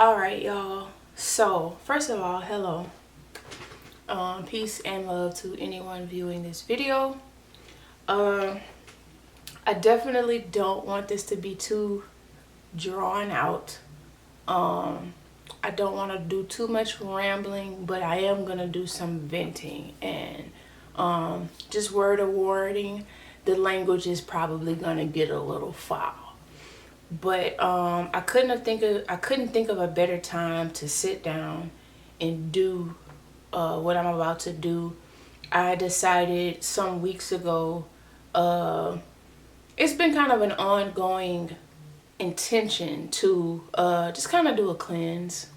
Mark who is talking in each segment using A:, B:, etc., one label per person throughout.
A: Alright, y'all. So, first of all, hello. Peace and love to anyone viewing this video. I definitely don't want this to be too drawn out. I don't want to do too much rambling, but I am going to do some venting. And just word of warning, the language is probably going to get a little foul. But I couldn't think of a better time to sit down and do what I'm about to do. I decided some weeks ago, it's been kind of an ongoing intention to just kind of do a cleanse,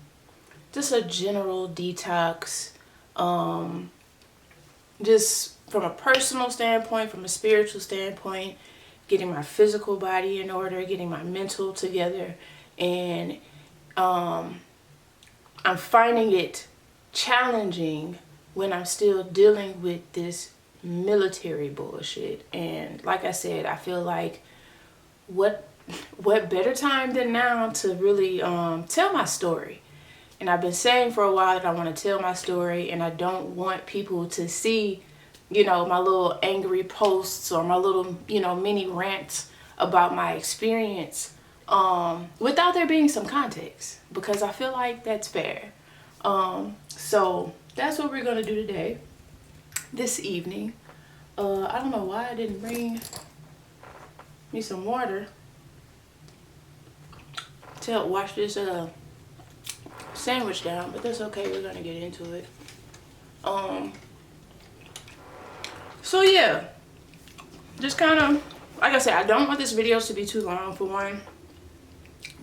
A: just a general detox, just from a personal standpoint, from a spiritual standpoint, getting my physical body in order, getting my mental together. And I'm finding it challenging when I'm still dealing with this military bullshit. And like I said, I feel like what better time than now to really tell my story. And I've been saying for a while that I want to tell my story, and I don't want people to see, my little angry posts or my little, mini rants about my experience without there being some context, because I feel like that's fair. So that's what we're going to do today, this evening. I don't know why I didn't bring me some water to help wash this sandwich down, but that's okay. We're going to get into it. So yeah, just kind of, like I said, I don't want this video to be too long, for one.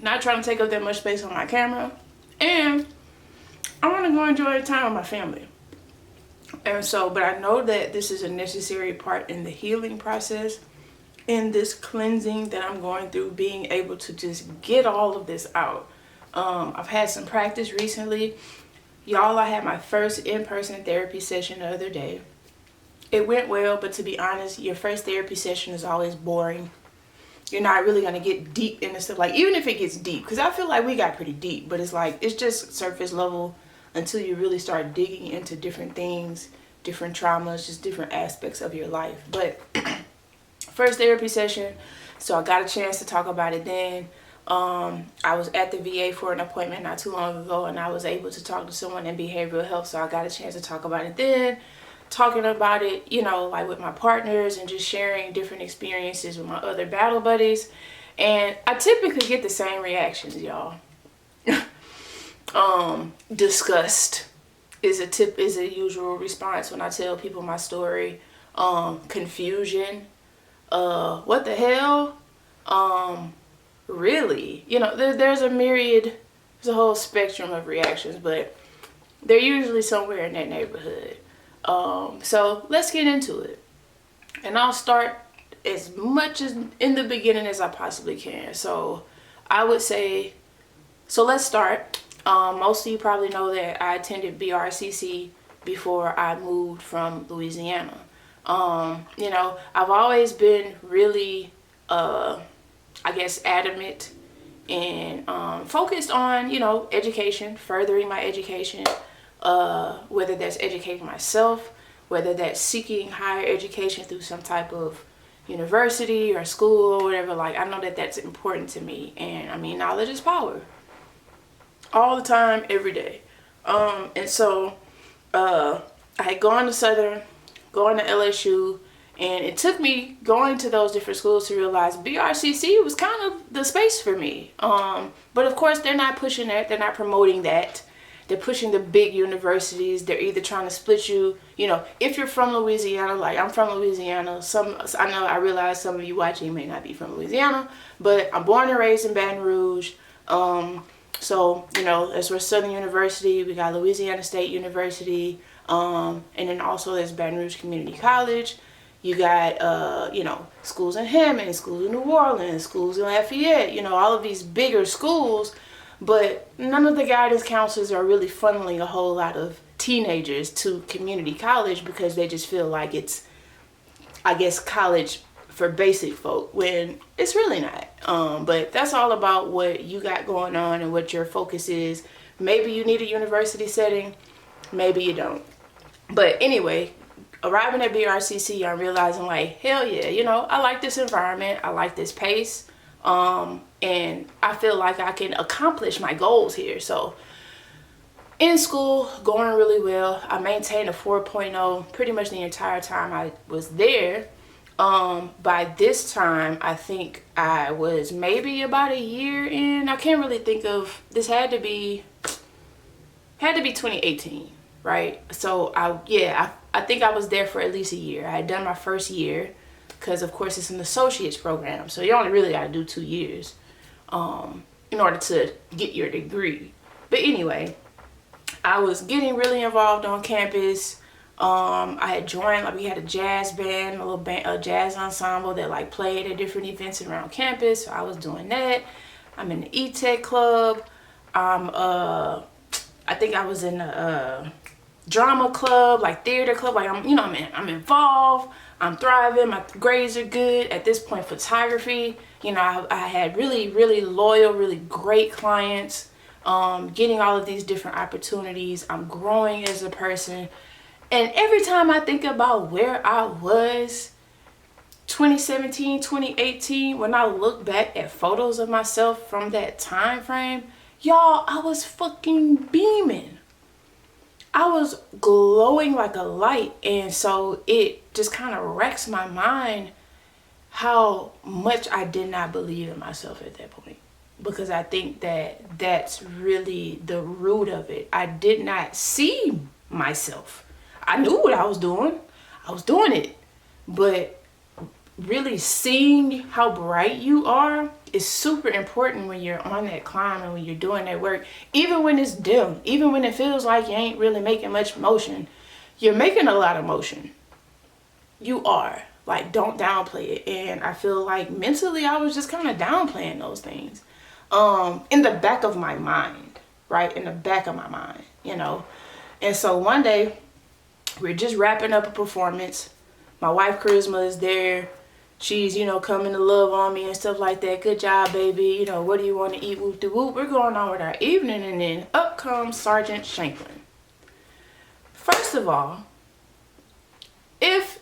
A: Not trying to take up that much space on my camera. And I want to go enjoy time with my family. And so, but I know that this is a necessary part in the healing process, in this cleansing that I'm going through, being able to just get all of this out. I've had some practice recently. Y'all, I had my first in-person therapy session the other day. It went well, but to be honest, your first therapy session is always boring. You're not really going to get deep into stuff. Like, even if it gets deep, because I feel like we got pretty deep, but it's like, it's just surface level until you really start digging into different things, different traumas, just different aspects of your life. But first therapy session, so I got a chance to talk about it then. I was at the VA for an appointment not too long ago, and I was able to talk to someone in behavioral health, so I got a chance to talk about it then. Talking about it, like with my partners, and just sharing different experiences with my other battle buddies. And I typically get the same reactions, y'all. Disgust is a usual response when I tell people my story. Confusion. What the hell? Really? There's there's a whole spectrum of reactions, but they're usually somewhere in that neighborhood. So let's get into it, and I'll start as much as in the beginning as I possibly can. So I would say, so let's start. Most of you probably know that I attended BRCC before I moved from Louisiana. I've always been really, adamant and focused on, education, furthering my education. Whether that's educating myself, whether that's seeking higher education through some type of university or school or whatever. Like, I know that that's important to me. And I mean, knowledge is power. All the time, every day. And so I had gone to Southern, going to LSU, and it took me going to those different schools to realize BRCC was kind of the space for me. But of course, they're not pushing that. They're not promoting that. They're pushing the big universities. They're either trying to split you, if you're from Louisiana, like I'm from Louisiana. I realize some of you watching may not be from Louisiana, but I'm born and raised in Baton Rouge. So, that's where Southern University, we got Louisiana State University, and then also there's Baton Rouge Community College. You got, schools in Hammond, schools in New Orleans, schools in Lafayette, all of these bigger schools. But none of the guidance counselors are really funneling a whole lot of teenagers to community college, because they just feel like it's, college for basic folk, when it's really not. But that's all about what you got going on and what your focus is. Maybe you need a university setting, maybe you don't. But anyway, arriving at BRCC, I'm realizing like, hell yeah, you know, I like this environment, I like this pace, and I feel like I can accomplish my goals here. So in school, going really well. I maintained a 4.0 pretty much the entire time I was there. By this time, I think I was maybe about a year in. I can't really think of, this had to be 2018, right? So I think I was there for at least a year. I had done my first year because of course it's an associate's program. So you only really got to do 2 years, in order to get your degree. But anyway, I was getting really involved on campus. I had joined, like we had a jazz band, a jazz ensemble that like played at different events around campus. So I was doing that. I'm in the E-Tech club. I think I was in the drama club, like theater club. Like I'm involved. I'm thriving. My grades are good. At this point, photography. You know, I had really, really loyal, really great clients. Getting all of these different opportunities. I'm growing as a person. And every time I think about where I was 2017, 2018, when I look back at photos of myself from that time frame, y'all, I was fucking beaming. I was glowing like a light. And so it just kind of wrecks my mind how much I did not believe in myself at that point. Because I think that that's really the root of it. I did not see myself. I knew what I was doing. I was doing it. But really seeing how bright you are is super important when you're on that climb and when you're doing that work. Even when it's dim, even when it feels like you ain't really making much motion, you're making a lot of motion. You are. Like, don't downplay it. And I feel like mentally I was just kind of downplaying those things. In the back of my mind, right? In the back of my mind, you know. And so one day, we're just wrapping up a performance. My wife, Charisma, is there. She's, you know, coming to love on me and stuff like that. Good job, baby. You know, what do you want to eat? Whoop de whoop. We're going on with our evening, and then up comes Sergeant Shanklin. First of all, if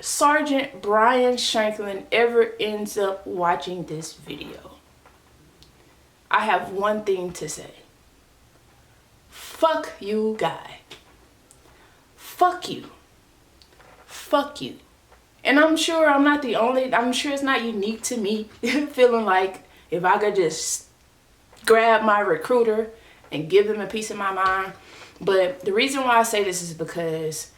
A: Sergeant Brian Shanklin ever ends up watching this video, I have one thing to say. Fuck you, guy. Fuck you. Fuck you. And I'm sure I'm not the only, I'm sure it's not unique to me feeling like if I could just grab my recruiter and give them a piece of my mind. But the reason why I say this is because,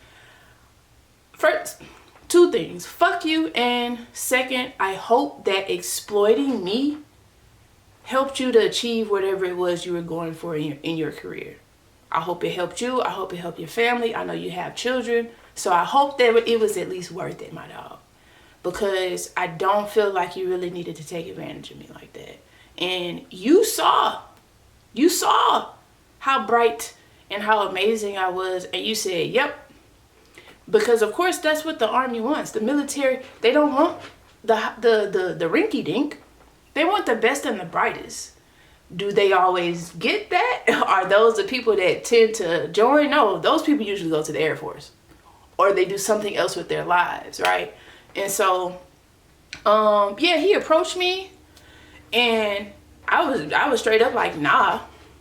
A: first, 2 things. Fuck you. And second, I hope that exploiting me helped you to achieve whatever it was you were going for in your career. I hope it helped you. I hope it helped your family. I know you have children. So I hope that it was at least worth it, my dog. Because I don't feel like you really needed to take advantage of me like that. And you saw how bright and how amazing I was. And you said, yep. Because of course that's what the Army wants. The military, they don't want the rinky dink. They want the best and the brightest. Do they always get that? Are those the people that tend to join? No, those people usually go to the Air Force. Or they do something else with their lives, right? And so, yeah, he approached me. And I was straight up like, nah.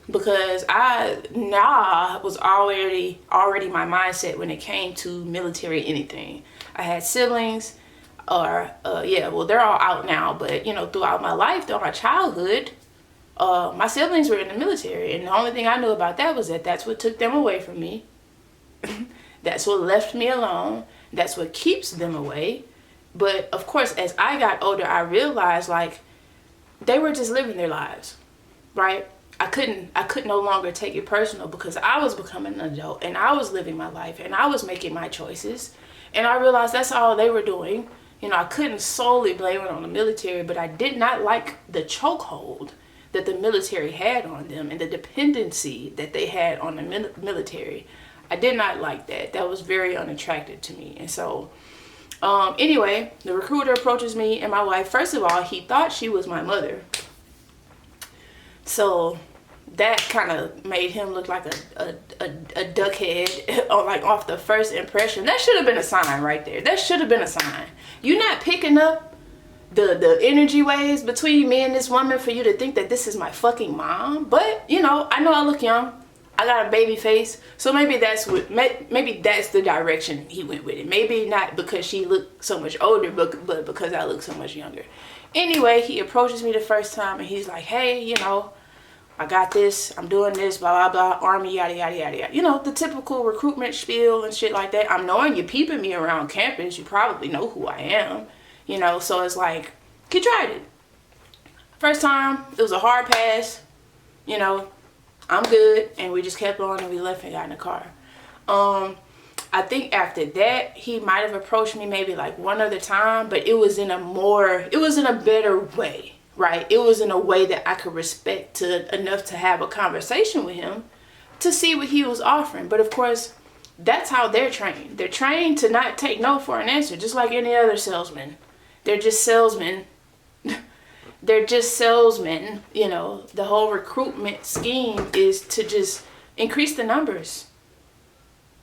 A: Because was already my mindset when it came to military anything. I had siblings. They're all out now. But, you know, throughout my life, throughout my childhood, my siblings were in the military, and the only thing I knew about that was that that's what took them away from me. That's what left me alone. That's what keeps them away. But of course, as I got older, I realized like they were just living their lives, right? I could no longer take it personal because I was becoming an adult and I was living my life and I was making my choices. And I realized that's all they were doing. You know, I couldn't solely blame it on the military, but I did not like the chokehold that the military had on them and the dependency that they had on the military. I did not like that. That was very unattractive to me. And so Anyway, the recruiter approaches me and my wife. First of all, he thought she was my mother. So that kind of made him look like a duckhead like off the first impression. That should have been a sign right there. That should have been a sign. You're not picking up the energy waves between me and this woman for you to think that this is my fucking mom. But, you know I look young. I got a baby face. So maybe that's the direction he went with it. Maybe not because she looked so much older, but because I look so much younger. Anyway, he approaches me the first time and he's like, hey, you know, I got this, I'm doing this, blah, blah, blah, army, yada, yada, yada, yada. You know, the typical recruitment spiel and shit like that. I'm knowing you peeping me around campus. You probably know who I am. You know, so it's like, he tried it. First time, it was a hard pass. You know, I'm good. And we just kept on and we left and got in the car. I think after that, he might have approached me maybe like one other time, but it was in a better way. Right? It was in a way that I could respect enough to have a conversation with him to see what he was offering. But of course, that's how they're trained. They're trained to not take no for an answer, just like any other salesman. They're just salesmen. They're just salesmen. You know, the whole recruitment scheme is to just increase the numbers.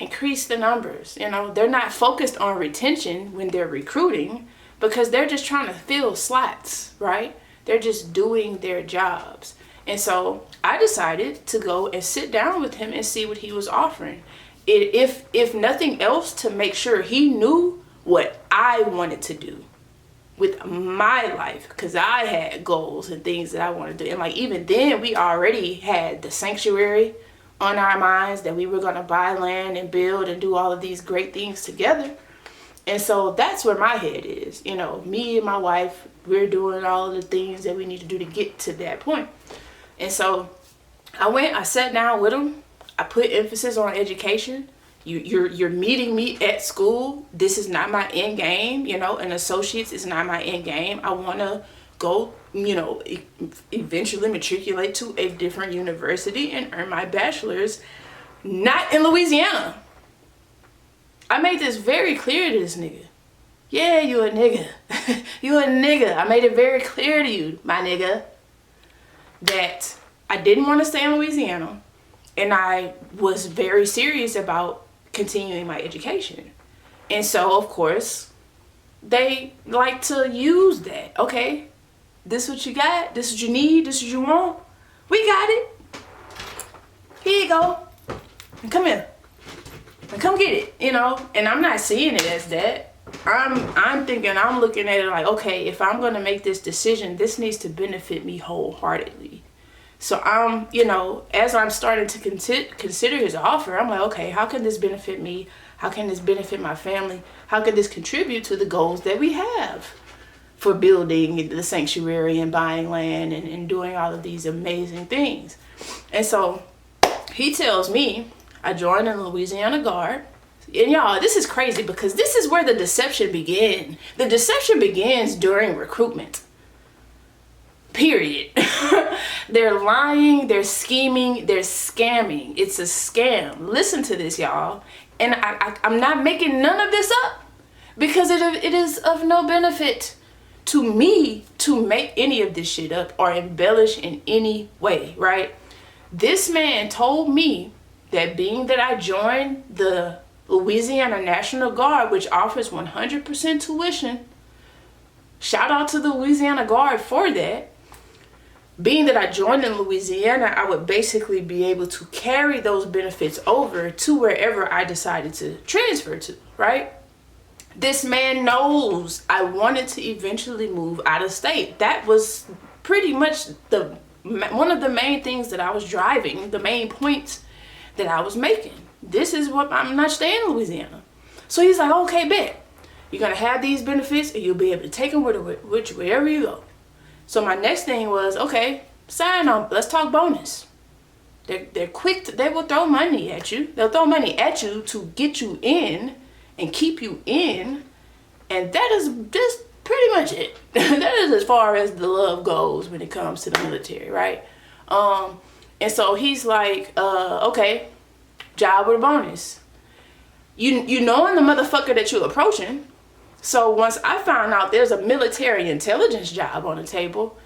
A: Increase the numbers. You know, they're not focused on retention when they're recruiting because they're just trying to fill slots, right? They're just doing their jobs. And so I decided to go and sit down with him and see what he was offering. If nothing else, to make sure he knew what I wanted to do with my life. Because I had goals and things that I wanted to do. And like even then, we already had the sanctuary on our minds that we were going to buy land and build and do all of these great things together. And so that's where my head is. You know, me and my wife, we're doing all of the things that we need to do to get to that point. And so I sat down with him. I put emphasis on education. You're meeting me at school. This is not my end game. You know, an associate's is not my end game. I want to go, you know, eventually matriculate to a different university and earn my bachelor's, not in Louisiana. I made this very clear to this nigga. Yeah, you a nigga. You a nigga. I made it very clear to you, my nigga, that I didn't want to stay in Louisiana. And I was very serious about continuing my education. And so, of course, they like to use that. Okay, this what you got? This what you need? This what you want? We got it. Here you go. And come here. And come get it, you know? And I'm not seeing it as that. I'm thinking, I'm looking at it like, okay, if I'm going to make this decision, this needs to benefit me wholeheartedly. So I'm, you know, as I'm starting to consider his offer, I'm like, okay, how can this benefit me? How can this benefit my family? How can this contribute to the goals that we have for building the sanctuary and buying land and doing all of these amazing things? And so he tells me, I joined in Louisiana Guard. And y'all, this is crazy because this is where the deception began. The deception begins during recruitment. Period. They're lying, they're scheming, they're scamming. It's a scam. Listen to this, y'all. And I'm not making none of this up because it is of no benefit to me to make any of this shit up or embellish in any way, right? This man told me that being that I joined the Louisiana National Guard, which offers 100% tuition, shout out to the Louisiana Guard for that. Being that I joined in Louisiana, I would basically be able to carry those benefits over to wherever I decided to transfer to, right? This man knows I wanted to eventually move out of state. That was pretty much one of the main things that I was driving, the main points that I was making. This is what I'm not staying in Louisiana. So he's like, okay, bet. You're going to have these benefits and you'll be able to take them with you wherever you go. So my next thing was, okay, sign on. Let's talk bonus. They're quick. They will throw money at you. They'll throw money at you to get you in and keep you in. And that is just pretty much it. That is as far as the love goes when it comes to the military, right? And so he's like, okay, job with a bonus. You knowing the motherfucker that you're approaching, So once I found out there's a military intelligence job on the table,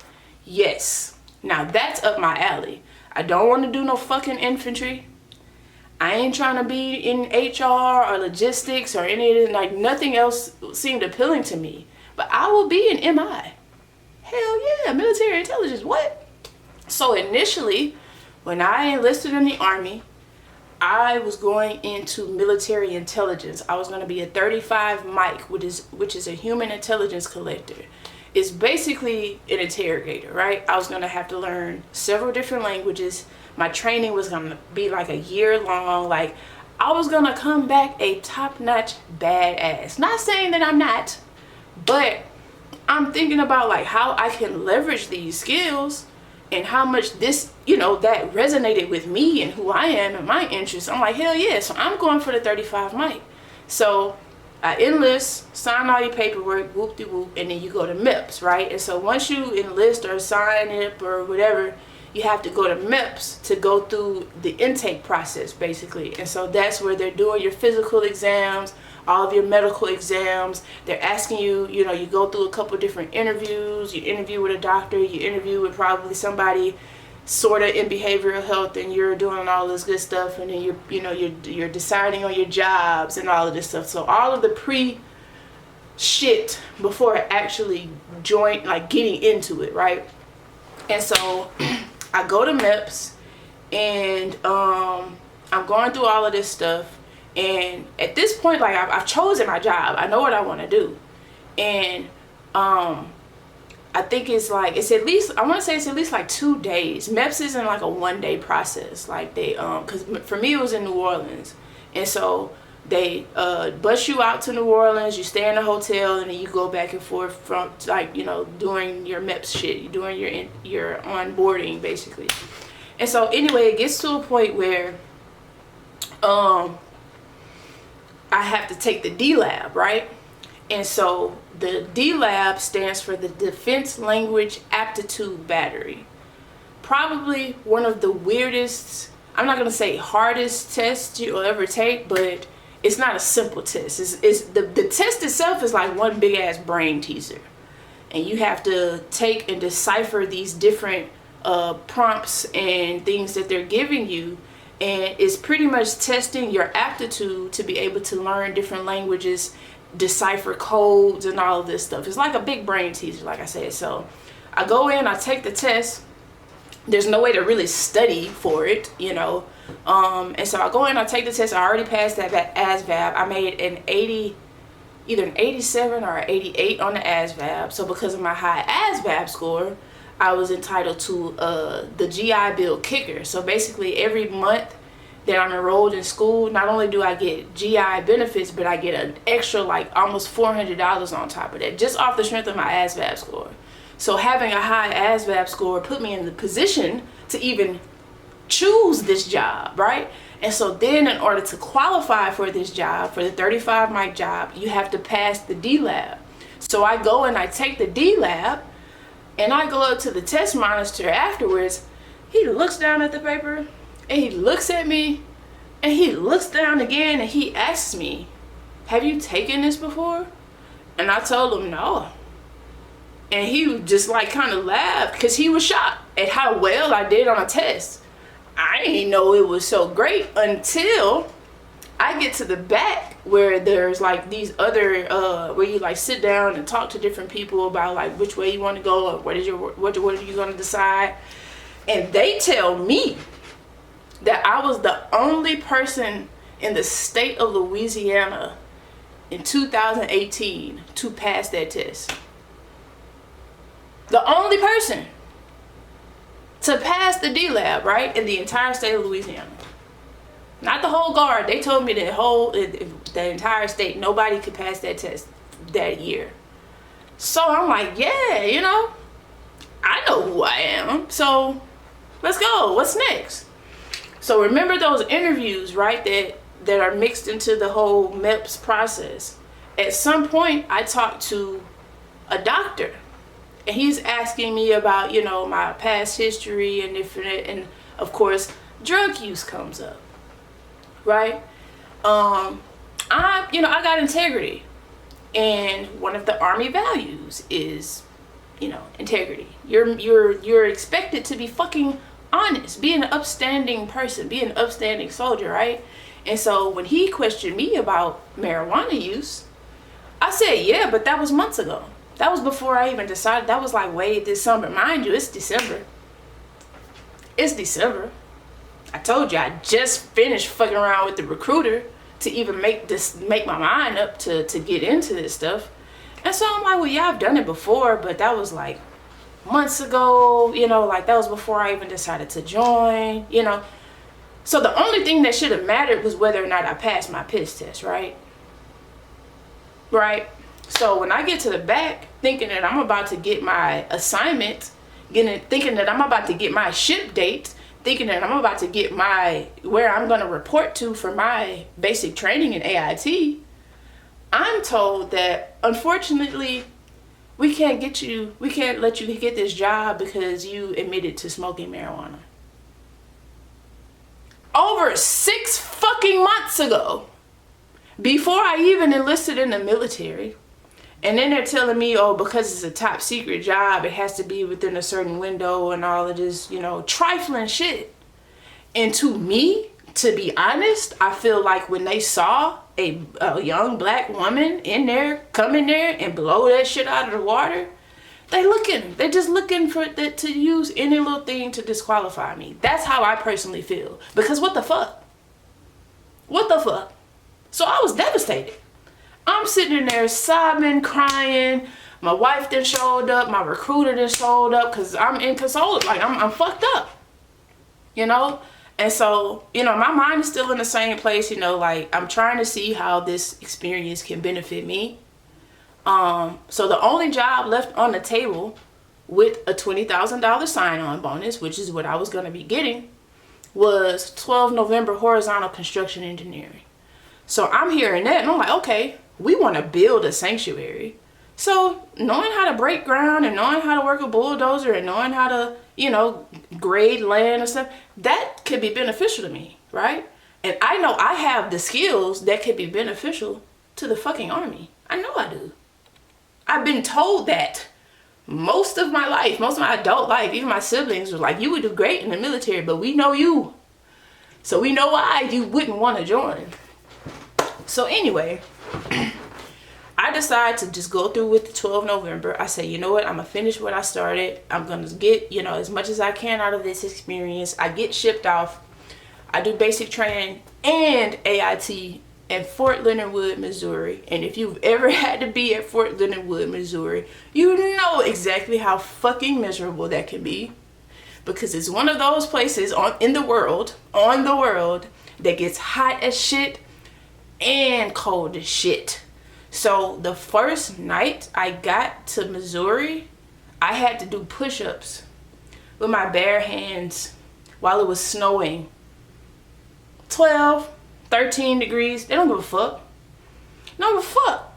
A: yes, now that's up my alley. I don't want to do no fucking infantry. I ain't trying to be in HR or logistics or any of it. Like, nothing else seemed appealing to me. But I will be in MI. Hell yeah, military intelligence, what? So initially, when I enlisted in the Army, I was going into military intelligence. I was going to be a 35 mic, which is a human intelligence collector. It's basically an interrogator, right? I was going to have to learn several different languages. My training was going to be like a year long. Like, I was going to come back a top-notch badass. Not saying that I'm not, but I'm thinking about like how I can leverage these skills and how much this, that resonated with me and who I am and my interests. I'm like, hell yeah. So I'm going for the 35 mic. So I enlist, sign all your paperwork, whoop-de-whoop, and then you go to MEPS, right? And so once you enlist or sign it or whatever, you have to go to MEPS to go through the intake process, basically. And so that's where they're doing your physical exams, all of your medical exams. They're asking you, you go through a couple different interviews. You interview with a doctor, you interview with probably somebody sort of in behavioral health, and you're doing all this good stuff, and then you're deciding on your jobs and all of this stuff. So all of the pre shit before actually getting into it, right? And so I go to MEPS, and I'm going through all of this stuff, and at this point, like, I've chosen my job. I know what I want to do, and I think it's at least like 2 days. MEPS isn't like a 1 day process. Like, they because for me it was in New Orleans, and so they bus you out to New Orleans. You stay in a hotel, and then you go back and forth from doing your MEPS shit. You're doing your onboarding basically. And so anyway, it gets to a point where I have to take the D lab, right? And so the D lab stands for the Defense Language Aptitude Battery. Probably one of the weirdest, I'm not going to say hardest tests you'll ever take, but it's not a simple test. The test itself is like one big ass brain teaser. And you have to take and decipher these different prompts and things that they're giving you. And it's pretty much testing your aptitude to be able to learn different languages, decipher codes, and all of this stuff. It's like a big brain teaser, like I said. So I go in, I take the test. There's no way to really study for it, and so I go in, I take the test. I already passed that ASVAB. I made either an 87 or an 88 on the ASVAB. So because of my high ASVAB score, I was entitled to the GI Bill kicker. So basically every month that I'm enrolled in school, not only do I get GI benefits, but I get an extra like almost $400 on top of that, just off the strength of my ASVAB score. So having a high ASVAB score put me in the position to even choose this job, right? And so then in order to qualify for this job, for the 35 mic job, you have to pass the D lab. So I go and I take the D lab, and I go up to the test monitor afterwards. He looks down at the paper, and he looks at me, and he looks down again, and he asks me, have you taken this before? And I told him no. And he just like kind of laughed because he was shocked at how well I did on a test. I didn't know it was so great until I get to the back where there's like these other where you like sit down and talk to different people about like which way you want to go or what are you going to decide. And they tell me that I was the only person in the state of Louisiana in 2018 to pass that test. The only person to pass the D lab, right, in the entire state of Louisiana. Not the whole guard. They told me the entire state, nobody could pass that test that year. So I'm like, yeah, I know who I am. So let's go. What's next? So remember those interviews, right, that are mixed into the whole MEPS process. At some point, I talked to a doctor. And he's asking me about, my past history and of course, drug use comes up, right? I got integrity. And one of the Army values is, you know, integrity. You're expected to be fucking honest, be an upstanding person, be an upstanding soldier, right? And so when he questioned me about marijuana use, I said, yeah, but that was months ago. That was before I even decided. That was like way this summer. Mind you, it's December. It's December. I told you I just finished fucking around with the recruiter to even make my mind up to get into this stuff. And so I'm like, well, yeah, I've done it before, but that was like months ago, you know, like that was before I even decided to join, you know. So the only thing that should have mattered was whether or not I passed my piss test, right? Right? So when I get to the back, thinking that I'm about to get my assignment, thinking that I'm about to get my ship date, thinking that I'm about to get where I'm going to report to for my basic training in AIT, I'm told that unfortunately we can't let you get this job because you admitted to smoking marijuana. Over 6 fucking months ago, before I even enlisted in the military. And then they're telling me, oh, because it's a top secret job, it has to be within a certain window and all of this, you know, trifling shit. And to me, to be honest, I feel like when they saw a young black woman in there, come in there and blow that shit out of the water, they're just looking for that to use any little thing to disqualify me. That's how I personally feel. Because what the fuck? What the fuck? So I was devastated. I'm sitting in there sobbing, crying. My wife then showed up. My recruiter then showed up because I'm inconsolable. Like, I'm fucked up, you know? And so, you know, my mind is still in the same place, you know, like I'm trying to see how this experience can benefit me. So the only job left on the table with a $20,000 sign-on bonus, which is what I was going to be getting, was 12 November horizontal construction engineering. So I'm hearing that and I'm like, okay, we want to build a sanctuary. So knowing how to break ground and knowing how to work a bulldozer and knowing how to, you know, grade land and stuff, that could be beneficial to me, right? And I know I have the skills that could be beneficial to the fucking Army. I know I do. I've been told that most of my life, most of my adult life, even my siblings were like, you would do great in the military, but we know you. So we know why you wouldn't want to join. So anyway, I decided to just go through with the 12 November. I said, you know what? I'm going to finish what I started. I'm going to get, you know, as much as I can out of this experience. I get shipped off. I do basic training and AIT in Fort Leonard Wood, Missouri. And if you've ever had to be at Fort Leonard Wood, Missouri, you know exactly how fucking miserable that can be. Because it's one of those places on the world that gets hot as shit and cold as shit. So the first night I got to Missouri, I had to do push-ups with my bare hands while it was snowing. 12, 13 degrees. They don't give a fuck. No give a fuck.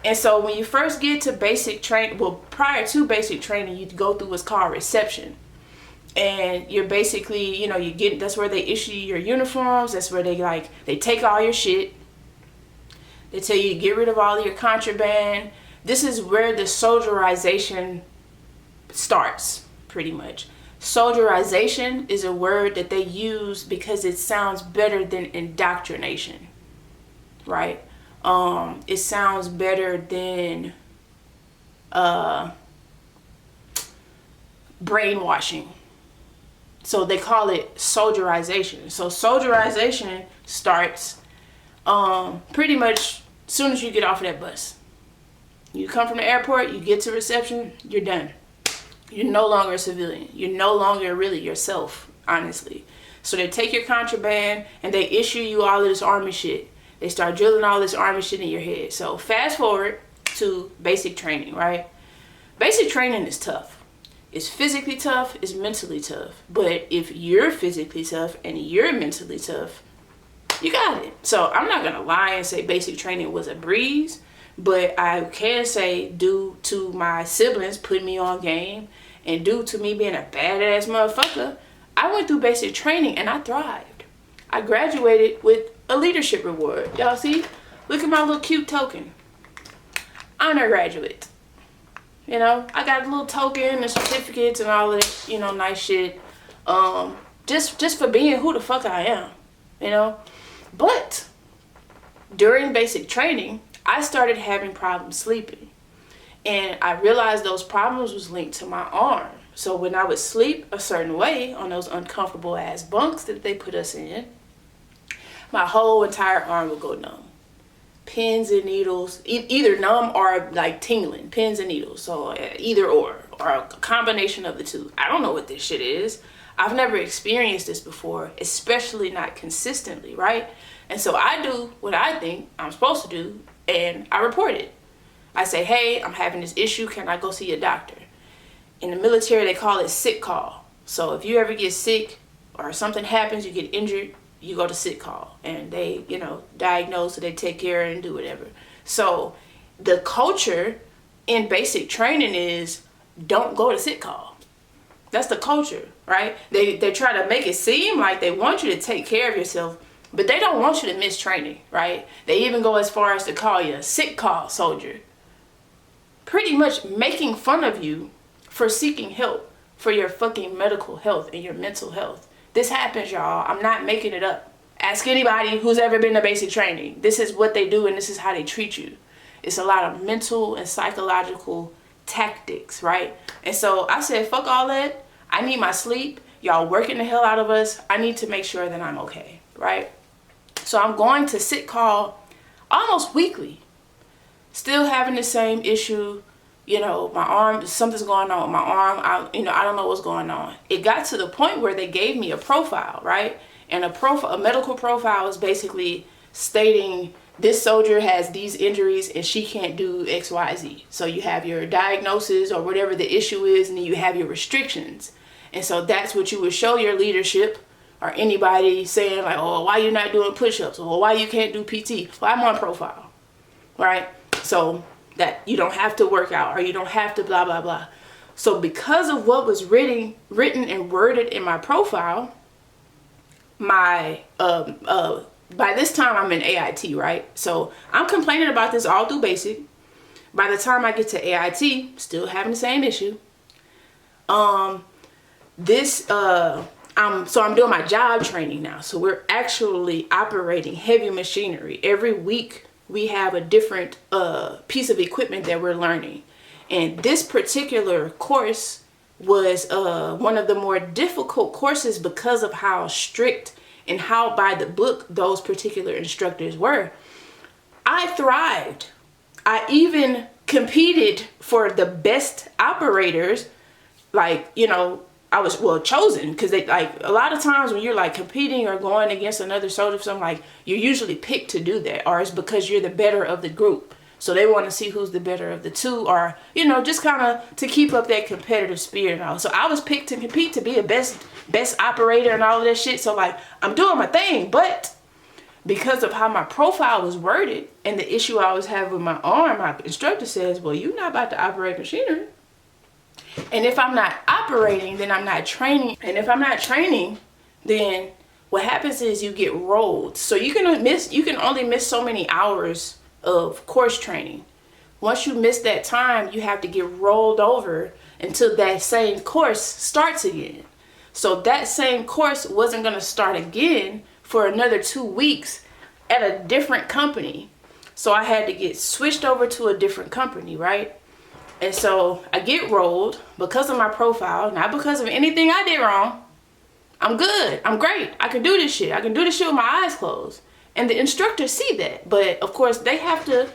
A: And so when you first get to basic training, well, prior to basic training, you go through what's called reception. And you're basically, you know, that's where they issue your uniforms. That's where they take all your shit. They tell you to get rid of all your contraband. This is where the soldierization starts, pretty much. Soldierization is a word that they use because it sounds better than indoctrination, right? It sounds better than brainwashing. So they call it soldierization. So soldierization starts pretty much as soon as you get off of that bus. You come from the airport, you get to reception, you're done. You're no longer a civilian. You're no longer really yourself, honestly. So they take your contraband and they issue you all of this Army shit. They start drilling all this Army shit in your head. So fast forward to basic training, right? Basic training is tough. It's physically tough, it's mentally tough. But if you're physically tough and you're mentally tough, you got it. So I'm not gonna lie and say basic training was a breeze, but I can say due to my siblings putting me on game and due to me being a badass motherfucker, I went through basic training and I thrived. I graduated with a leadership reward. Y'all see? Look at my little cute token. undergraduate. You know, I got a little token and certificates and all of that, you know, nice shit. Just for being who the fuck I am, you know. But during basic training, I started having problems sleeping. And I realized those problems was linked to my arm. So when I would sleep a certain way on those uncomfortable ass bunks that they put us in, my whole entire arm would go numb. Pins and needles, either numb or like tingling, pins and needles. So either or a combination of the two. I don't know what this shit is. I've never experienced this before, especially not consistently, right? And so I do what I think I'm supposed to do, and I report it. I say, hey, I'm having this issue. Can I go see a doctor? In the military, they call it sick call. So if you ever get sick or something happens, you get injured, you go to sick call. And they, you know, diagnose, so they take care and do whatever. So the culture in basic training is don't go to sick call. That's the culture, right? They try to make it seem like they want you to take care of yourself, but they don't want you to miss training, right? They even go as far as to call you a sick call soldier. Pretty much making fun of you for seeking help for your fucking medical health and your mental health. This happens, y'all. I'm not making it up. Ask anybody who's ever been to basic training. This is what they do and this is how they treat you. It's a lot of mental and psychological tactics, right? And so I said, fuck all that. I need my sleep. Y'all working the hell out of us. I need to make sure that I'm okay, right? So I'm going to sick call almost weekly. Still having the same issue. You know, my arm, something's going on with my arm. I don't know what's going on. It got to the point where they gave me a profile, right? And a medical profile is basically stating this soldier has these injuries and she can't do X, Y, Z. So you have your diagnosis or whatever the issue is, and then you have your restrictions. And so that's what you would show your leadership or anybody saying like, oh, why you not doing push-ups? Or why you can't do PT? Well, I'm on profile, right? So that you don't have to work out or you don't have to blah, blah, blah. So because of what was written and worded in my profile, my, by this time I'm in AIT, right? So I'm complaining about this all through basic. By the time I get to AIT, still having the same issue. I'm doing my job training now. So we're actually operating heavy machinery. Every week we have a different piece of equipment that we're learning. And this particular course was one of the more difficult courses because of how strict and how by the book those particular instructors were. I thrived. I even competed for the best operators. Like, you know, I was chosen because they like a lot of times when you're like competing or going against another soldier or something, like you're usually picked to do that, or it's because you're the better of the group. So they want to see who's the better of the two, or, you know, just kind of to keep up that competitive spirit and all. So I was picked to compete to be a best operator and all of that shit. So like I'm doing my thing, but because of how my profile was worded and the issue I was having with my arm, my instructor says, well, you're not about to operate machinery. And if I'm not operating, then I'm not training. And if I'm not training, then what happens is you get rolled. So you can only miss so many hours of course training. Once you miss that time, you have to get rolled over until that same course starts again. So that same course wasn't going to start again for another 2 weeks at a different company. So I had to get switched over to a different company, right? And so I get rolled because of my profile, not because of anything I did wrong. I'm good. I'm great. I can do this shit. I can do this shit with my eyes closed. And the instructors see that. But of course, they have to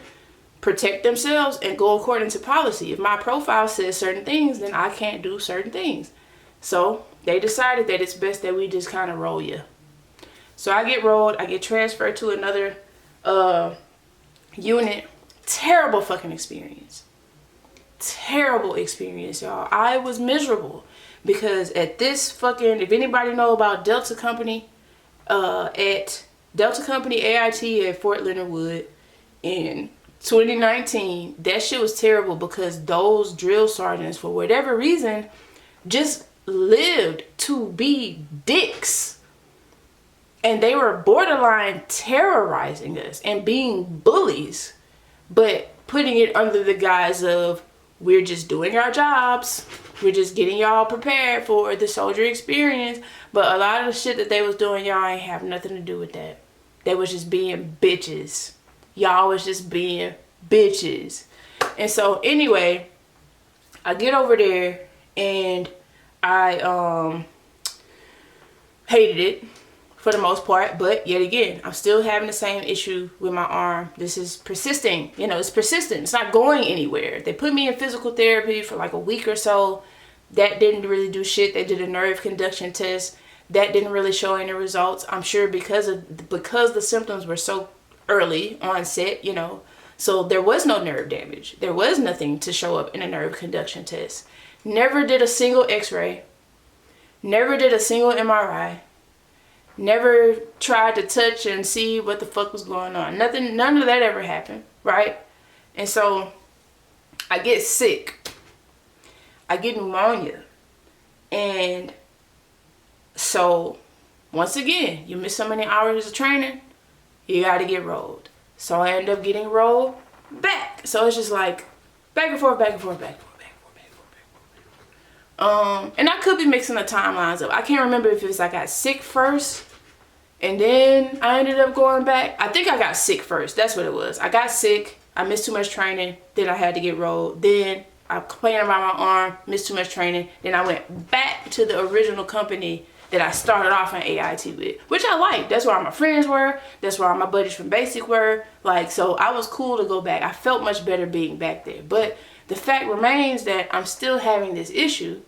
A: protect themselves and go according to policy. If my profile says certain things, then I can't do certain things. So they decided that it's best that we just kind of roll you. So I get rolled. I get transferred to another unit. Terrible fucking experience. Terrible experience, y'all. I was miserable because at this fucking, if anybody know about Delta Company, at Delta Company AIT at Fort Leonard Wood in 2019, that shit was terrible because those drill sergeants, for whatever reason, just lived to be dicks. And they were borderline terrorizing us and being bullies. but putting it under the guise of, we're just doing our jobs, we're just getting y'all prepared for the soldier experience. But a lot of the shit that they was doing, y'all ain't have nothing to do with that. They was just being bitches. Y'all was just being bitches. And so anyway, I get over there and I hated it for the most part, but yet again, I'm still having the same issue with my arm. This is persisting, you know, it's persistent. It's not going anywhere. They put me in physical therapy for like a week or so. That didn't really do shit. They did a nerve conduction test. That didn't really show any results. I'm sure because the symptoms were so early onset, you know, so there was no nerve damage. There was nothing to show up in a nerve conduction test. Never did a single x-ray. Never did a single MRI. Never tried to touch and see what the fuck was going on. Nothing, none of that ever happened, right? And so I get sick. I get pneumonia. And so once again, you miss so many hours of training, you gotta get rolled. So I end up getting rolled back. So it's just like back and forth, back and forth, back and forth, back and forth, back and forth, back and forth. And I could be mixing the timelines up. I can't remember if it was I got sick first and then I ended up going back. I think I got sick first. That's what it was. I got sick. I missed too much training. Then I had to get rolled. Then I complained about my arm, missed too much training. Then I went back to the original company that I started off in AIT with, which I liked. That's where all my friends were. That's where all my buddies from basic were. Like, so I was cool to go back. I felt much better being back there. But the fact remains that I'm still having this issue,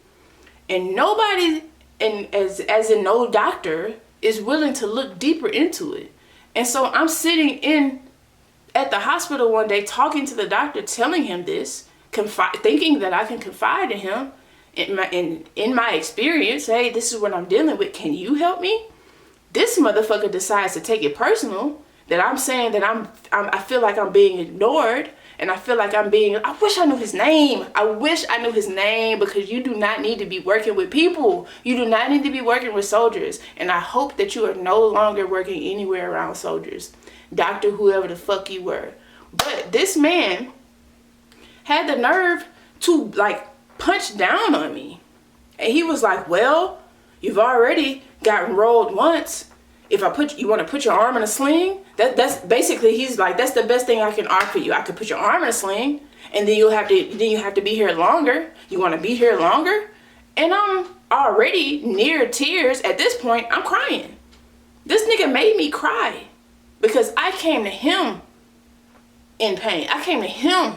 A: and nobody, and as in no doctor, is willing to look deeper into it. And so I'm sitting in at the hospital one day talking to the doctor, telling him this, thinking that I can confide in him. In my experience, hey, this is what I'm dealing with. Can you help me? This motherfucker decides to take it personal, that I'm saying that I feel like I'm being ignored, and I feel like I wish I knew his name. I wish I knew his name, because you do not need to be working with people. You do not need to be working with soldiers. And I hope that you are no longer working anywhere around soldiers. Doctor, whoever the fuck you were. But this man had the nerve to like punch down on me. And he was like, well, you've already gotten rolled once. If you want to put your arm in a sling, that's basically, he's like, that's the best thing I can offer you. I could put your arm in a sling, and then you have to be here longer. You want to be here longer? And I'm already near tears. At this point, I'm crying. This nigga made me cry because I came to him in pain. I came to him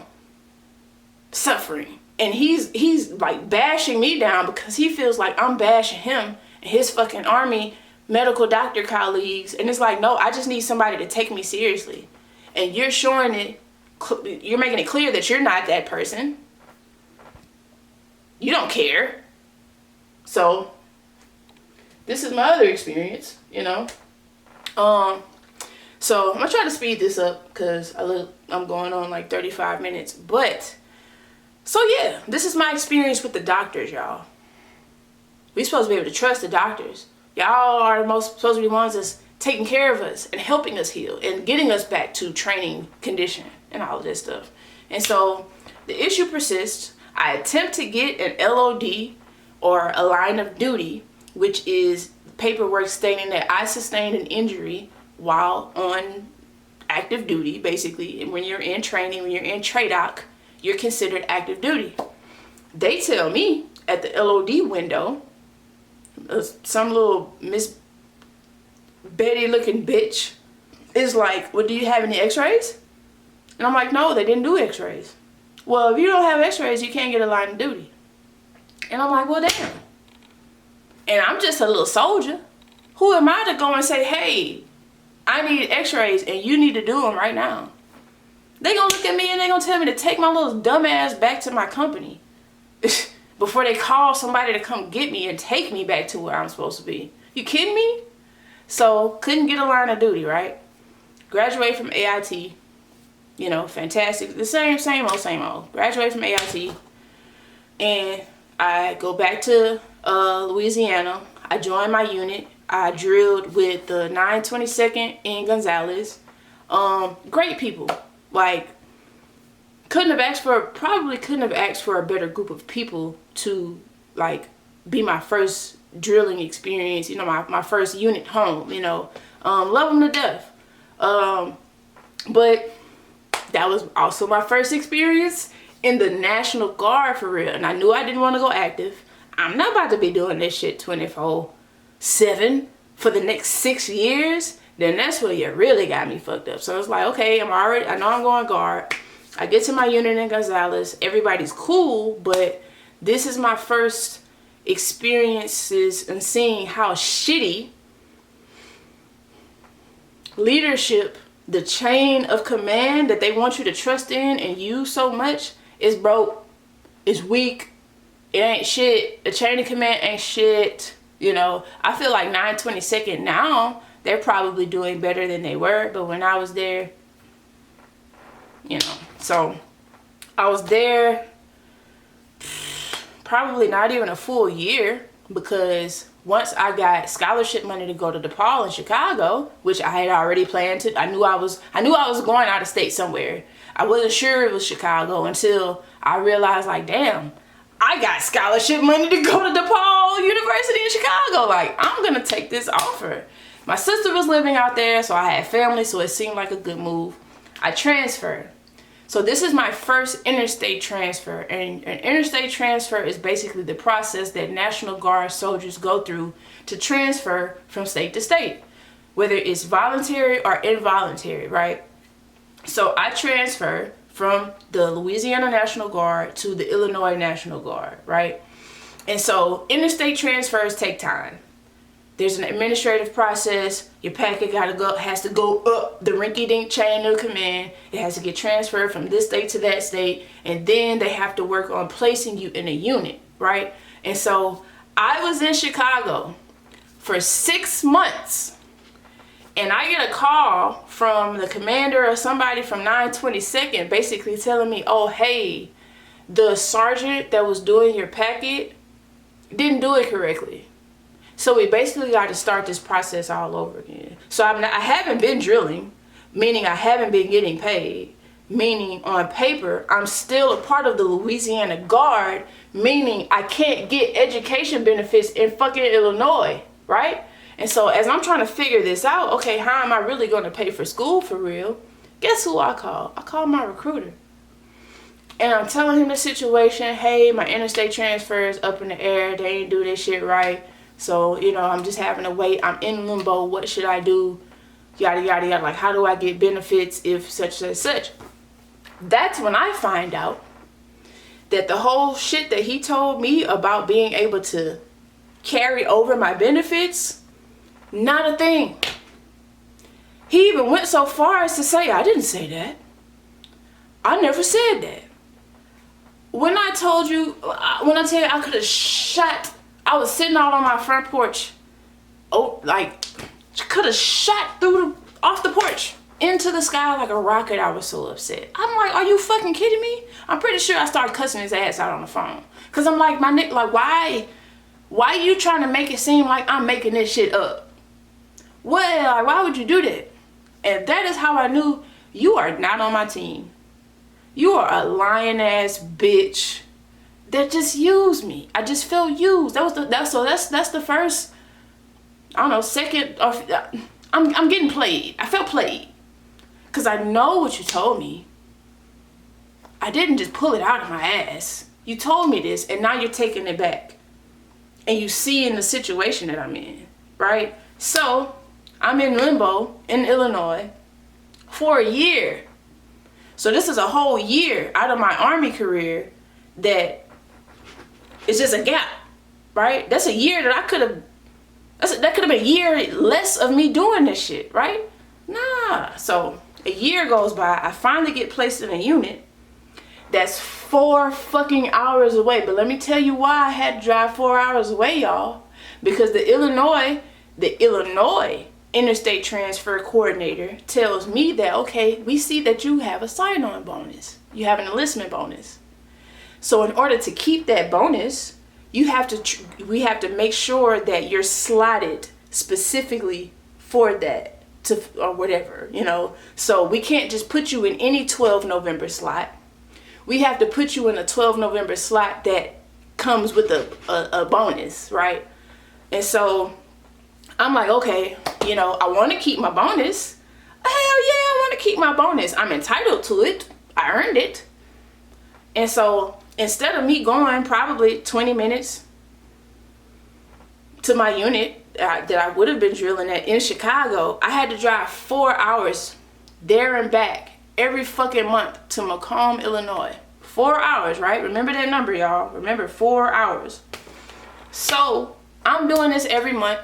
A: suffering. And he's like bashing me down because he feels like I'm bashing him and his fucking army medical doctor colleagues. And it's like, no, I just need somebody to take me seriously. And you're showing it, you're making it clear that you're not that person. You don't care. So this is my other experience, you know. So I'm gonna try to speed this up because I'm going on like 35 minutes, but so yeah, this is my experience with the doctors, y'all. We supposed to be able to trust the doctors. Y'all are supposed to be the ones that's taking care of us and helping us heal and getting us back to training condition and all of this stuff. And so the issue persists. I attempt to get an LOD, or a line of duty, which is paperwork stating that I sustained an injury while on active duty, basically. And when you're in training, when you're in TRADOC, you're considered active duty. They tell me at the LOD window, some little Miss Betty looking bitch is like, well, do you have any x-rays? And I'm like, no, they didn't do x-rays. Well, if you don't have x-rays, you can't get a line of duty. And I'm like, well, damn. And I'm just a little soldier. Who am I to go and say, hey, I need x-rays and you need to do them right now? They gonna look at me and they gonna tell me to take my little dumb ass back to my company before they call somebody to come get me and take me back to where I'm supposed to be. You kidding me? So couldn't get a line of duty, right? Graduate from AIT, you know, fantastic. The same old. Graduate from AIT, and I go back to Louisiana. I joined my unit. I drilled with the 922nd in Gonzales. Great people. Like, probably couldn't have asked for a better group of people to like be my first drilling experience, you know, my first unit home, you know. Love them to death. But that was also my first experience in the National Guard for real. And I knew I didn't want to go active. I'm not about to be doing this shit 24/7 for the next 6 years. Then that's where you really got me fucked up. So it's like, okay, I know I'm going guard. I get to my unit in Gonzales. Everybody's cool, but this is my first experiences in seeing how shitty leadership, the chain of command that they want you to trust in and use so much, is broke, is weak, it ain't shit. The chain of command ain't shit. You know, I feel like 922nd now, they're probably doing better than they were, but when I was there, you know, so I was there probably not even a full year, because once I got scholarship money to go to DePaul in Chicago, which I had already planned to, I knew I was going out of state somewhere. I wasn't sure it was Chicago until I realized, like, damn, I got scholarship money to go to DePaul University in Chicago. Like, I'm gonna take this offer. My sister was living out there, so I had family, so it seemed like a good move. I transferred. So this is my first interstate transfer, and an interstate transfer is basically the process that National Guard soldiers go through to transfer from state to state, whether it's voluntary or involuntary, right? So I transferred from the Louisiana National Guard to the Illinois National Guard, right? And so interstate transfers take time. There's an administrative process. Your packet has to go up the rinky-dink chain of command. It has to get transferred from this state to that state, and then they have to work on placing you in a unit, right? And so I was in Chicago for 6 months, and I get a call from the commander or somebody from 922nd basically telling me, oh, hey, the sergeant that was doing your packet didn't do it correctly. So we basically got to start this process all over again. So I haven't been drilling, meaning I haven't been getting paid, meaning on paper, I'm still a part of the Louisiana Guard, meaning I can't get education benefits in fucking Illinois, right? And so as I'm trying to figure this out, okay, how am I really going to pay for school for real? Guess who I call? I call my recruiter. And I'm telling him the situation. Hey, my interstate transfer is up in the air. They ain't do this shit right. So, you know, I'm just having to wait. I'm in limbo. What should I do? Yada, yada, yada. Like, how do I get benefits if such and such? That's when I find out that the whole shit that he told me about being able to carry over my benefits, not a thing. He even went so far as to say, I didn't say that. I never said that. When I tell you I could have shot, I was sitting out on my front porch, could have shot off the porch into the sky like a rocket. I was so upset. I'm like, are you fucking kidding me? I'm pretty sure I started cussing his ass out on the phone. Cause I'm like, my nigga, like, why are you trying to make it seem like I'm making this shit up? Well, like, why would you do that? And that is how I knew you are not on my team. You are a lying ass bitch that just used me. I just felt used. That's the first, I don't know, second, or I'm getting played. I felt played. Cause I know what you told me. I didn't just pull it out of my ass. You told me this, and now you're taking it back. And you see in the situation that I'm in, right? So I'm in limbo in Illinois for a year. So this is a whole year out of my Army career that is just a gap, right? That's a year that that could have been a year less of me doing this shit, right? Nah. So a year goes by. I finally get placed in a unit that's 4 fucking hours away. But let me tell you why I had to drive 4 hours away, y'all. Because the Illinois interstate transfer coordinator tells me that, okay, we see that you have a sign-on bonus. You have an enlistment bonus. So in order to keep that bonus, we have to make sure that you're slotted specifically for that, or whatever, you know. So we can't just put you in any 12 November slot. we have to put you in a 12 November slot that comes with a bonus, right? And so I'm like, okay, you know, I want to keep my bonus. Hell yeah, I want to keep my bonus. I'm entitled to it. I earned it. And so instead of me going probably 20 minutes to my unit that I would have been drilling at in Chicago, I had to drive 4 hours there and back every fucking month to Macomb, Illinois. 4 hours, right? Remember that number, y'all. Remember, 4 hours. So I'm doing this every month.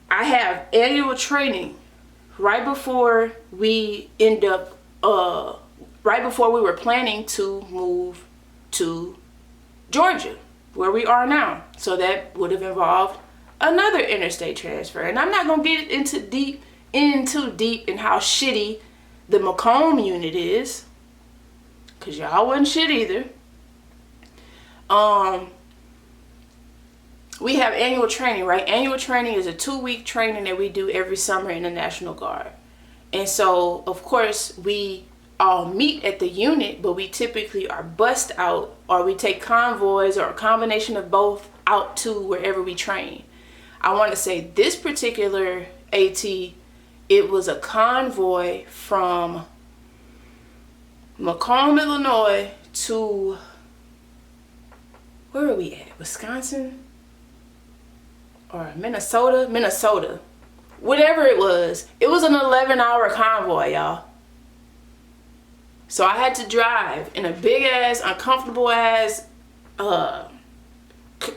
A: I have annual training right before we end up, right before we were planning to move to Georgia, where we are now. So that would have involved another interstate transfer. And I'm not going to get into deep in how shitty the Macomb unit is, because y'all wasn't shit either. We have annual training, right? Annual training is a 2-week training that we do every summer in the National Guard. And so, of course, we all meet at the unit, but we typically are bussed out, or we take convoys, or a combination of both, out to wherever we train. I want to say this particular AT, it was a convoy from Macomb, Illinois to, where are we at? Wisconsin? Or Minnesota. Whatever it was an 11-hour convoy, y'all. So I had to drive in a big ass, uncomfortable ass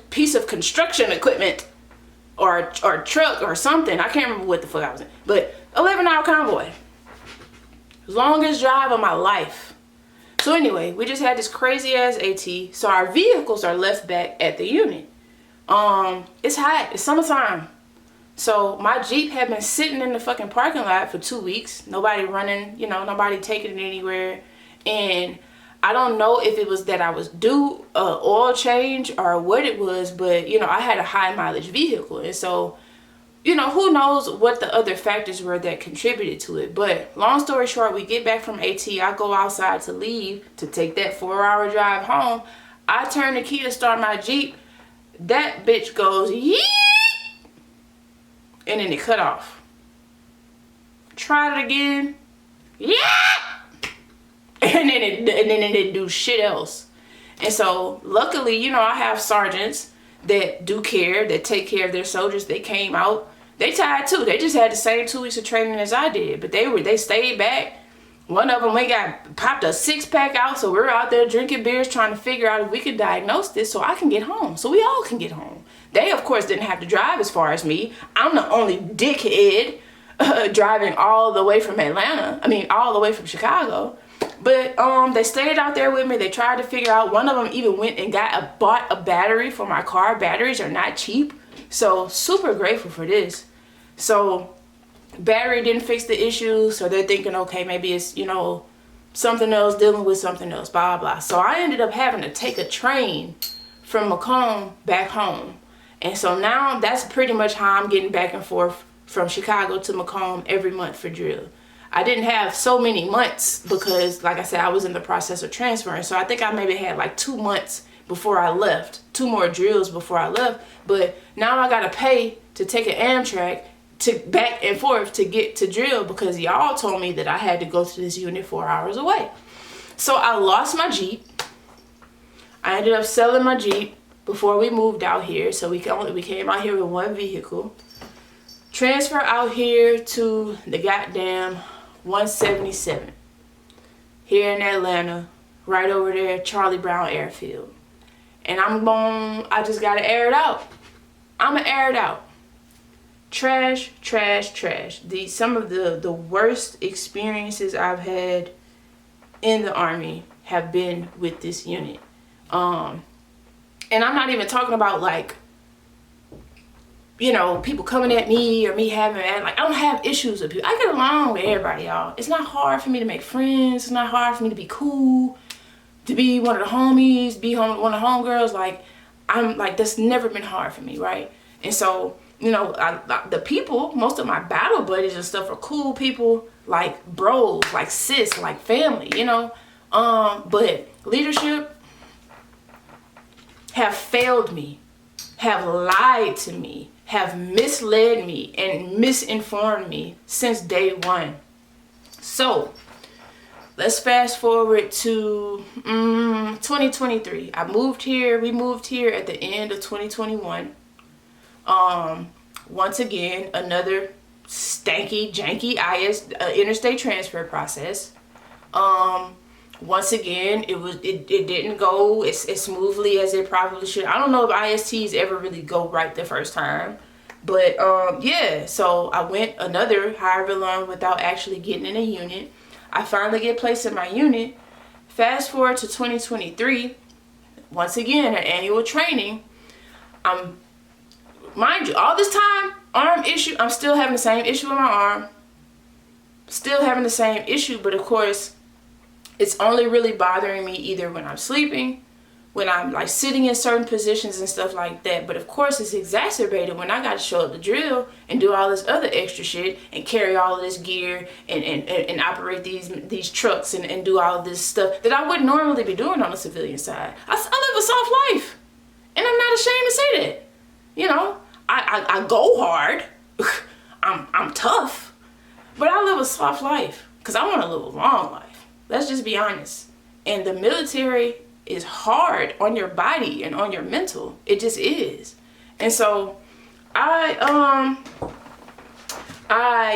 A: piece of construction equipment, or truck or something. I can't remember what the fuck I was in. But 11-hour convoy. Longest drive of my life. So anyway, we just had this crazy ass AT. So our vehicles are left back at the unit. It's hot. It's summertime. So my Jeep had been sitting in the fucking parking lot for 2 weeks. Nobody running, you know, nobody taking it anywhere. And I don't know if it was that I was due oil change or what it was, but, you know, I had a high mileage vehicle. And so, you know, who knows what the other factors were that contributed to it. But long story short, we get back from AT. I go outside to leave to take that 4-hour drive home. I turn the key to start my Jeep. That bitch goes, yeet! And then it cut off. Tried it again. Yeah! And then it didn't do shit else. And so, luckily, you know, I have sergeants that do care, that take care of their soldiers. They came out. They tied too. They just had the same 2 weeks of training as I did. But they stayed back. One of them, we got popped a 6-pack out. So we're out there drinking beers trying to figure out if we could diagnose this so I can get home. So we all can get home. They, of course, didn't have to drive as far as me. I'm the only dickhead driving all the way from Atlanta. I mean, all the way from Chicago. But they stayed out there with me. They tried to figure out. One of them even went and bought a battery for my car. Batteries are not cheap. So super grateful for this. So battery didn't fix the issue. So they're thinking, okay, maybe it's, you know, something else, dealing with something else, blah, blah. So I ended up having to take a train from Macomb back home. And so now that's pretty much how I'm getting back and forth from Chicago to Macomb every month for drill. I didn't have so many months because, like I said, I was in the process of transferring. So I think I maybe had like 2 months before I left, 2 more drills before I left. But now I got to pay to take an Amtrak to back and forth to get to drill because y'all told me that I had to go to this unit 4 hours away. So I lost my Jeep. I ended up selling my Jeep before we moved out here. So we came out here with one vehicle. Transfer out here to the goddamn 177 here in Atlanta, right over there, Charlie Brown Airfield. And I just gotta air it out. I'ma air it out. Trash, trash, trash. Some of the worst experiences I've had in the Army have been with this unit. And I'm not even talking about like, you know, people coming at me or me having, like, I don't have issues with people. I get along with everybody, y'all. It's not hard for me to make friends. It's not hard for me to be cool, to be one of the homies, be one of the homegirls. Like, I'm like, that's never been hard for me, right? And so, you know, the people, most of my battle buddies and stuff are cool people, like bros, like sis, like family, you know. But leadership have failed me, have lied to me, have misled me, and misinformed me since day one. So let's fast forward to 2023. We moved here at the end of 2021. Once again, another stanky, janky interstate transfer process. Once again, it didn't go as smoothly as it probably should. I don't know if ISTs ever really go right the first time. But yeah, so I went another however long without actually getting in a unit. I finally get placed in my unit. Fast forward to 2023. Once again, an annual training. Mind you, all this time, arm issue, I'm still having the same issue with my arm. Still having the same issue, but of course, it's only really bothering me either when I'm sleeping, when I'm like sitting in certain positions and stuff like that. But of course, it's exacerbated when I got to show up to drill and do all this other extra shit and carry all of this gear and operate these trucks and do all of this stuff that I wouldn't normally be doing on the civilian side. I live a soft life, and I'm not ashamed to say that. You know, I go hard. I'm tough, but I live a soft life because I want to live a long life. Let's just be honest. And the military is hard on your body and on your mental. It just is. And so I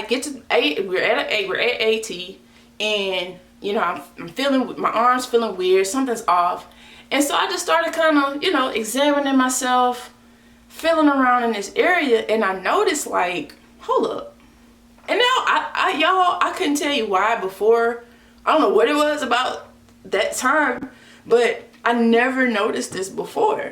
A: get to we're at AT, and you know, I'm feeling, my arm's feeling weird, something's off. And so I just started kind of, you know, examining myself, feeling around in this area, and I noticed like, hold up. And now y'all, I couldn't tell you why before. I don't know what it was about that time, but I never noticed this before.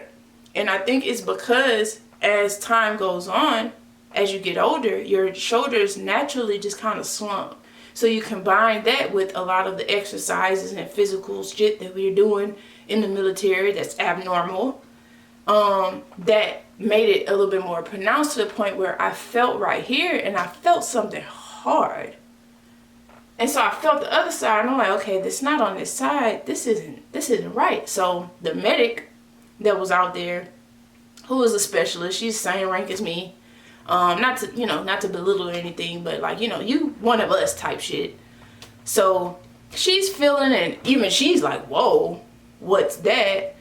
A: And I think it's because as time goes on, as you get older, your shoulders naturally just kind of slump. So you combine that with a lot of the exercises and physical shit that we're doing in the military that's abnormal, that made it a little bit more pronounced to the point where I felt right here and I felt something hard. And so I felt the other side, and I'm like, okay, this is not on this side. This isn't right. So the medic that was out there, who was a specialist, she's the same rank as me. Not to belittle or anything, but like, you know, you one of us type shit. So she's feeling, and even she's like, whoa, what's that?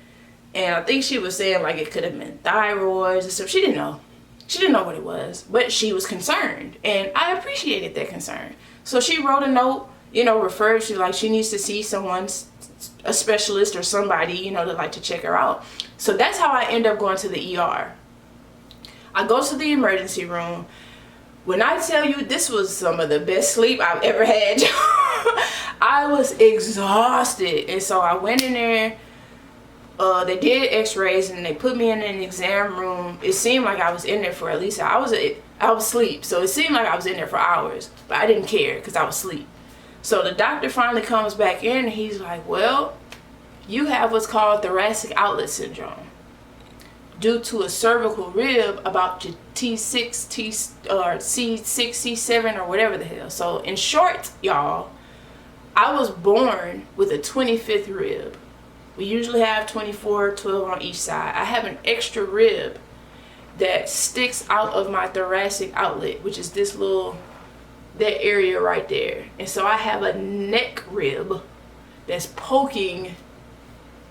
A: And I think she was saying like it could have been thyroid or stuff. She didn't know. She didn't know what it was, but she was concerned, and I appreciated that concern. So she wrote a note, you know, referred to like she needs to see a specialist or somebody, you know, to like to check her out. So that's how I end up going to the ER. I go to the emergency room. When I tell you this was some of the best sleep I've ever had, I was exhausted. And so I went in there. They did x-rays and they put me in an exam room. It seemed like I was in there for at least I was asleep, so it seemed like I was in there for hours, but I didn't care because I was asleep. So the doctor finally comes back in and he's like, well, you have what's called thoracic outlet syndrome due to a cervical rib about your T6 or C6 C7 or whatever the hell. So in short, y'all, I was born with a 25th rib. We usually have 24, 12 on each side. I have an extra rib that sticks out of my thoracic outlet, which is that area right there. And so I have a neck rib that's poking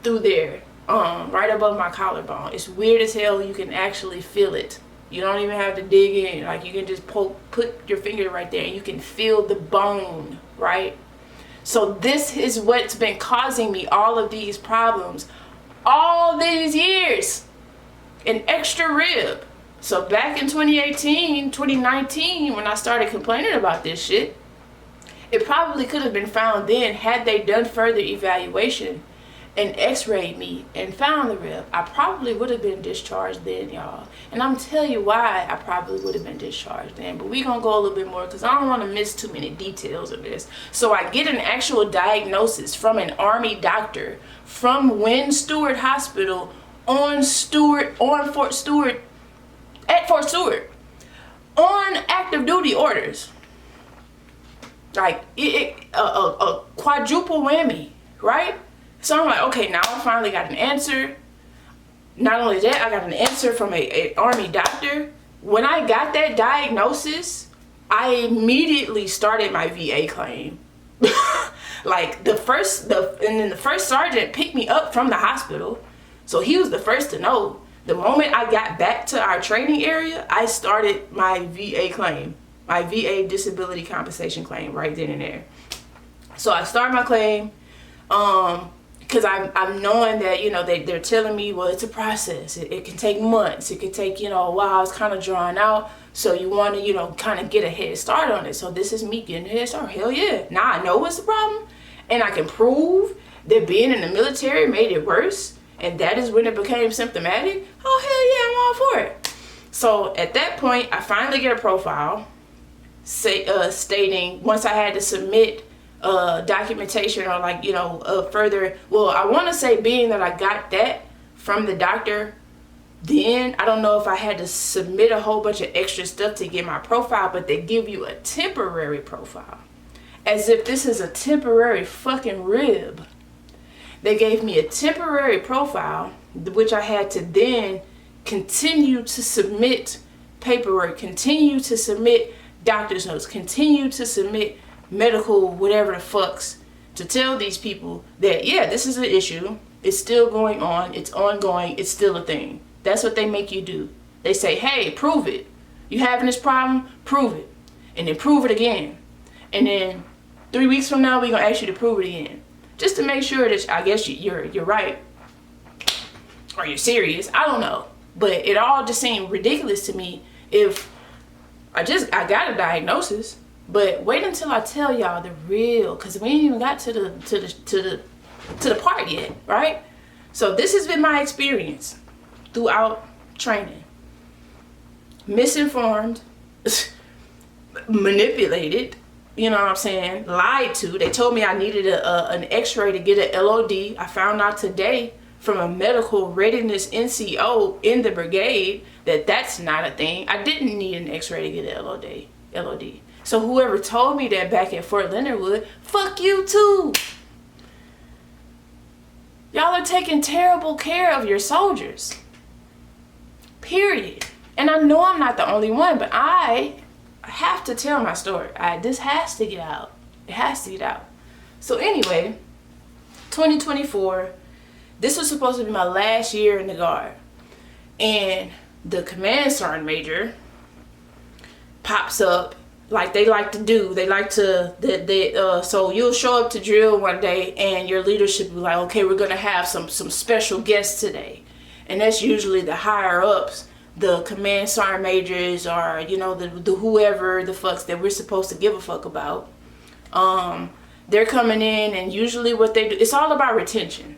A: through there, right above my collarbone. It's weird as hell. You can actually feel it. You don't even have to dig in. Like, you can just put your finger right there and you can feel the bone, right? So this is what's been causing me all of these problems all these years. An extra rib. So back in 2019, when I started complaining about this shit, it probably could have been found then had they done further evaluation and x-rayed me and found the rib. I probably would have been discharged then, y'all. And I'm telling you why I probably would have been discharged then. But we're going to go a little bit more because I don't want to miss too many details of this. So I get an actual diagnosis from an Army doctor from Wynn Stewart Hospital at Fort Stewart, on active duty orders. Like a quadruple whammy. right? So I'm like, okay, now I finally got an answer. Not only that, I got an answer from a Army doctor. When I got that diagnosis, I immediately started my VA claim. Like the first sergeant picked me up from the hospital. So he was the first to know. The moment I got back to our training area, I started my VA claim, my VA disability compensation claim right then and there. So I started my claim, because I'm knowing that, you know, they're telling me, well, it's a process. It can take months. It could take, you know, a while. It's kind of drawn out. So you want to, you know, kind of get a head start on it. So this is me getting a head start. Hell yeah. Now I know what's the problem. And I can prove that being in the military made it worse. And that is when it became symptomatic. Oh, hell yeah, I'm all for it. So at that point, I finally get a profile stating, once I had to submit documentation or, like, you know, further, well, I want to say, being that I got that from the doctor, then I don't know if I had to submit a whole bunch of extra stuff to get my profile, but they give you a temporary profile, as if this is a temporary fucking rib. They gave me a temporary profile, which I had to then continue to submit paperwork, continue to submit doctor's notes, continue to submit medical whatever the fucks, to tell these people that, yeah, this is an issue. It's still going on. It's ongoing. It's still a thing. That's what they make you do. They say, hey, prove it. You having this problem? Prove it. And then prove it again. And then 3 weeks from now, we're going to ask you to prove it again. Just to make sure that, I guess, you're right. Or you're serious. I don't know. But it all just seemed ridiculous to me if I got a diagnosis. But wait until I tell y'all the real, because we ain't even got to the part yet, right? So this has been my experience throughout training. Misinformed, manipulated, you know what I'm saying, lied to. They told me I needed an x-ray to get an LOD. I found out today from a medical readiness NCO in the brigade that that's not a thing. I didn't need an x-ray to get an LOD. So whoever told me that back at Fort Leonard Wood, fuck you too. Y'all are taking terrible care of your soldiers. Period. And I know I'm not the only one, but I have to tell my story. This has to get out. It has to get out. So anyway, 2024, this was supposed to be my last year in the Guard. And the command sergeant major pops up, like they like to do. They like to, so you'll show up to drill one day and your leadership will be like, okay, we're going to have some special guests today. And that's usually the higher ups, the command sergeant majors, or, you know, the whoever the fucks that we're supposed to give a fuck about. They're coming in, and usually what they do, it's all about retention.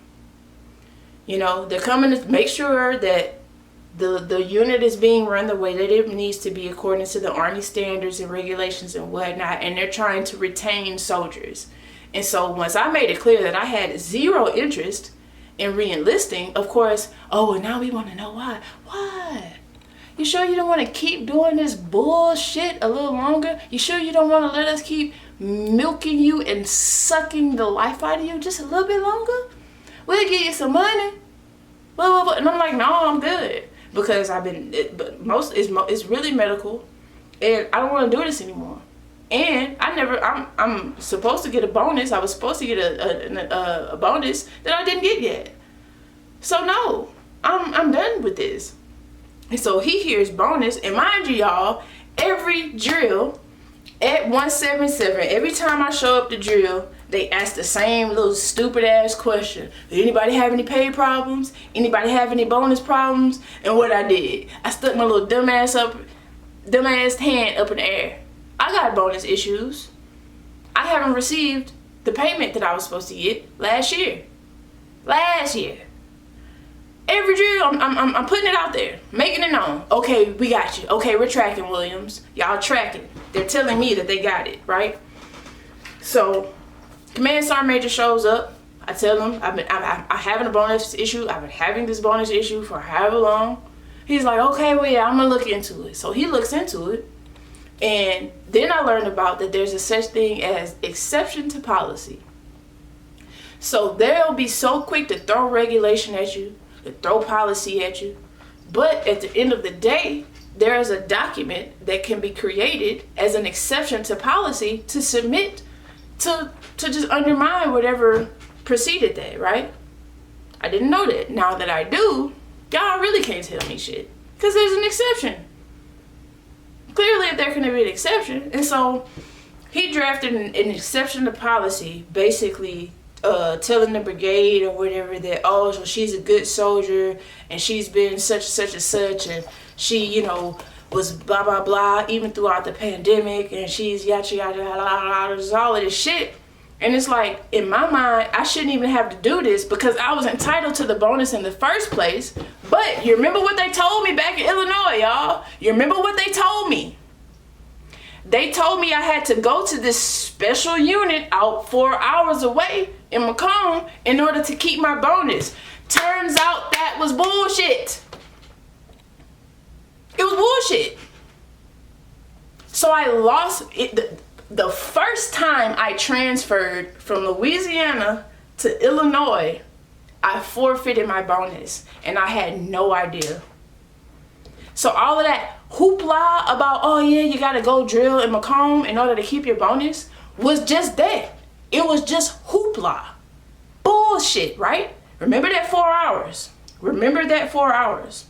A: You know, they're coming to make sure that the unit is being run the way that it needs to be according to the Army standards and regulations and whatnot, and they're trying to retain soldiers. And so once I made it clear that I had zero interest in re-enlisting, of course, oh, and now we want to know why. Why? You sure you don't want to keep doing this bullshit a little longer? You sure you don't want to let us keep milking you and sucking the life out of you just a little bit longer? We'll give you some money. And I'm like, no, I'm good. Because it's really medical, and I don't want to do this anymore. And I'm supposed to get a bonus. I was supposed to get a bonus that I didn't get yet. So no, I'm done with this. And so he hears bonus, and mind you, y'all, every drill at 177, every time I show up to drill, they ask the same little stupid ass question. Did anybody have any pay problems? Anybody have any bonus problems? And what I did, I stuck my little dumbass hand up in the air. I got bonus issues. I haven't received the payment that I was supposed to get last year. Every drill, I'm putting it out there, making it known. Okay, we got you. Okay, we're tracking, Williams. Y'all tracking. They're telling me that they got it, right? So, command sergeant major shows up. I tell him I'm having a bonus issue. I've been having this bonus issue for however long. He's like, okay, well, yeah, I'm gonna look into it. So he looks into it, and then I learned about that there's a such thing as exception to policy. So they'll be so quick to throw regulation at you, to throw policy at you. But at the end of the day, there is a document that can be created as an exception to policy to submit to just undermine whatever preceded that, right? I didn't know that. Now that I do, y'all really can't tell me shit. Because there's an exception. Clearly, if there can be an exception. And so he drafted an exception to policy, basically telling the brigade or whatever that, oh, so she's a good soldier and she's been such and such, and she, you know, was blah blah blah even throughout the pandemic, and she's yada yada yada, all of this shit. And it's like, in my mind, I shouldn't even have to do this because I was entitled to the bonus in the first place. But you remember what they told me back in Illinois, y'all? You remember what they told me? They told me I had to go to this special unit out 4 hours away in Macomb in order to keep my bonus. Turns out that was bullshit. It was bullshit. So I lost it. The first time I transferred from Louisiana to Illinois, I forfeited my bonus and I had no idea. So all of that hoopla about, oh yeah, you gotta go drill in Macomb in order to keep your bonus was just that. It was just hoopla. Bullshit, right? Remember that 4 hours. Remember that 4 hours.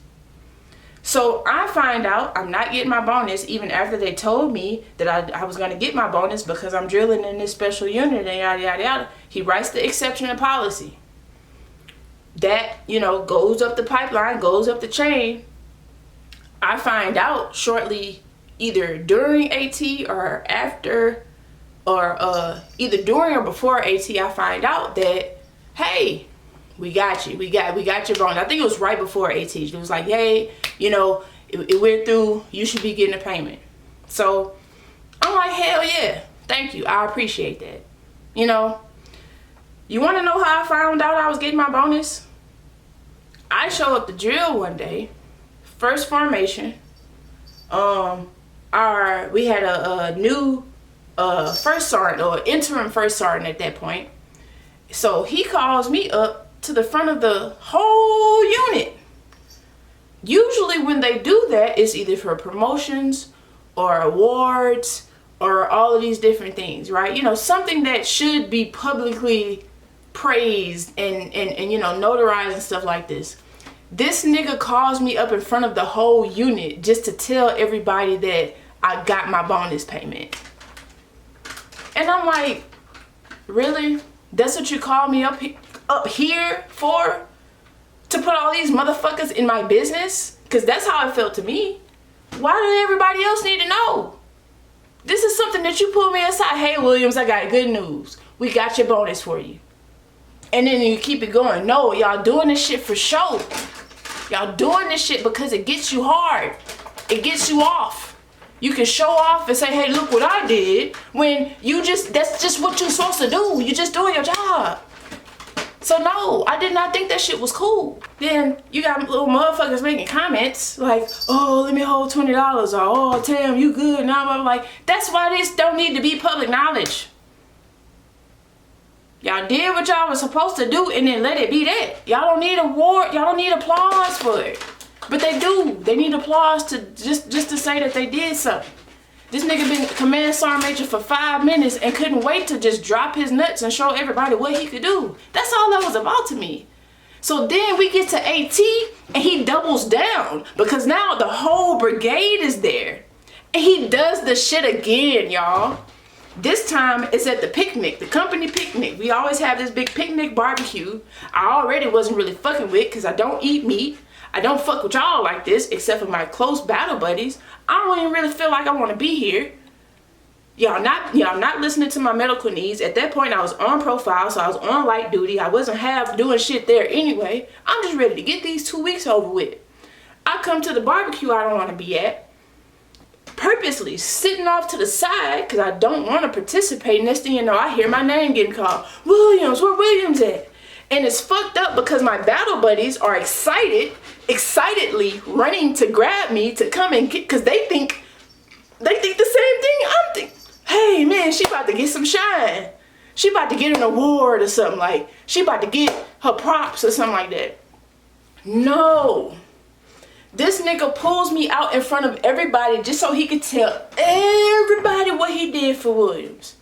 A: So I find out I'm not getting my bonus even after they told me that I was going to get my bonus because I'm drilling in this special unit and yada, yada, yada. He writes the exception to policy. That, you know, goes up the pipeline, goes up the chain. I find out shortly, either during AT or after, or either during or before AT, I find out that, hey, we got you. We got your bonus. I think it was right before AT. It was like, hey, you know, it went through. You should be getting a payment. So I'm like, hell yeah. Thank you. I appreciate that. You know, you want to know how I found out I was getting my bonus? I show up to drill one day, first formation. We had a new first sergeant, or interim first sergeant at that point. So he calls me up to the front of the whole unit. Usually when they do that, it's either for promotions or awards or all of these different things, right? You know, something that should be publicly praised and you know, notarized and stuff like this. This nigga calls me up in front of the whole unit just to tell everybody that I got my bonus payment. And I'm like, really? That's what you call me up here for? To put all these motherfuckers in my business? Because that's how it felt to me. Why did everybody else need to know? This is something that you pull me aside. Hey, Williams, I got good news. We got your bonus for you. And then you keep it going. No, y'all doing this shit for show. Y'all doing this shit because it gets you hard. It gets you off. You can show off and say, hey, look what I did. When you that's just what you're supposed to do. You're just doing your job. So no, I did not think that shit was cool. Then you got little motherfuckers making comments like, oh, let me hold $20, or oh, Tam, you good? And I'm like, that's why this don't need to be public knowledge. Y'all did what y'all was supposed to do and then let it be that. Y'all don't need award, y'all don't need applause for it. But they do. They need applause to just to say that they did something. This nigga been command sergeant major for 5 minutes and couldn't wait to just drop his nuts and show everybody what he could do. That's all that was about to me. So then we get to AT and he doubles down because now the whole brigade is there. And he does the shit again, y'all. This time it's at the picnic, the company picnic. We always have this big picnic barbecue. I already wasn't really fucking with because I don't eat meat. I don't fuck with y'all like this except for my close battle buddies. I don't even really feel like I want to be here. Y'all not listening to my medical needs. At that point I was on profile, so I was on light duty. I wasn't half doing shit there anyway. I'm just ready to get these 2 weeks over with. I come to the barbecue I don't want to be at, purposely sitting off to the side because I don't want to participate. Next thing you know, I hear my name getting called. Williams, where Williams at? And it's fucked up because my battle buddies are excitedly running to grab me to come and get, because they think the same thing I'm thinking. Hey man, she about to get some shine. she about to get an award or something, like she about to get her props or something like that. No. This nigga pulls me out in front of everybody just so he could tell everybody what he did for Williams.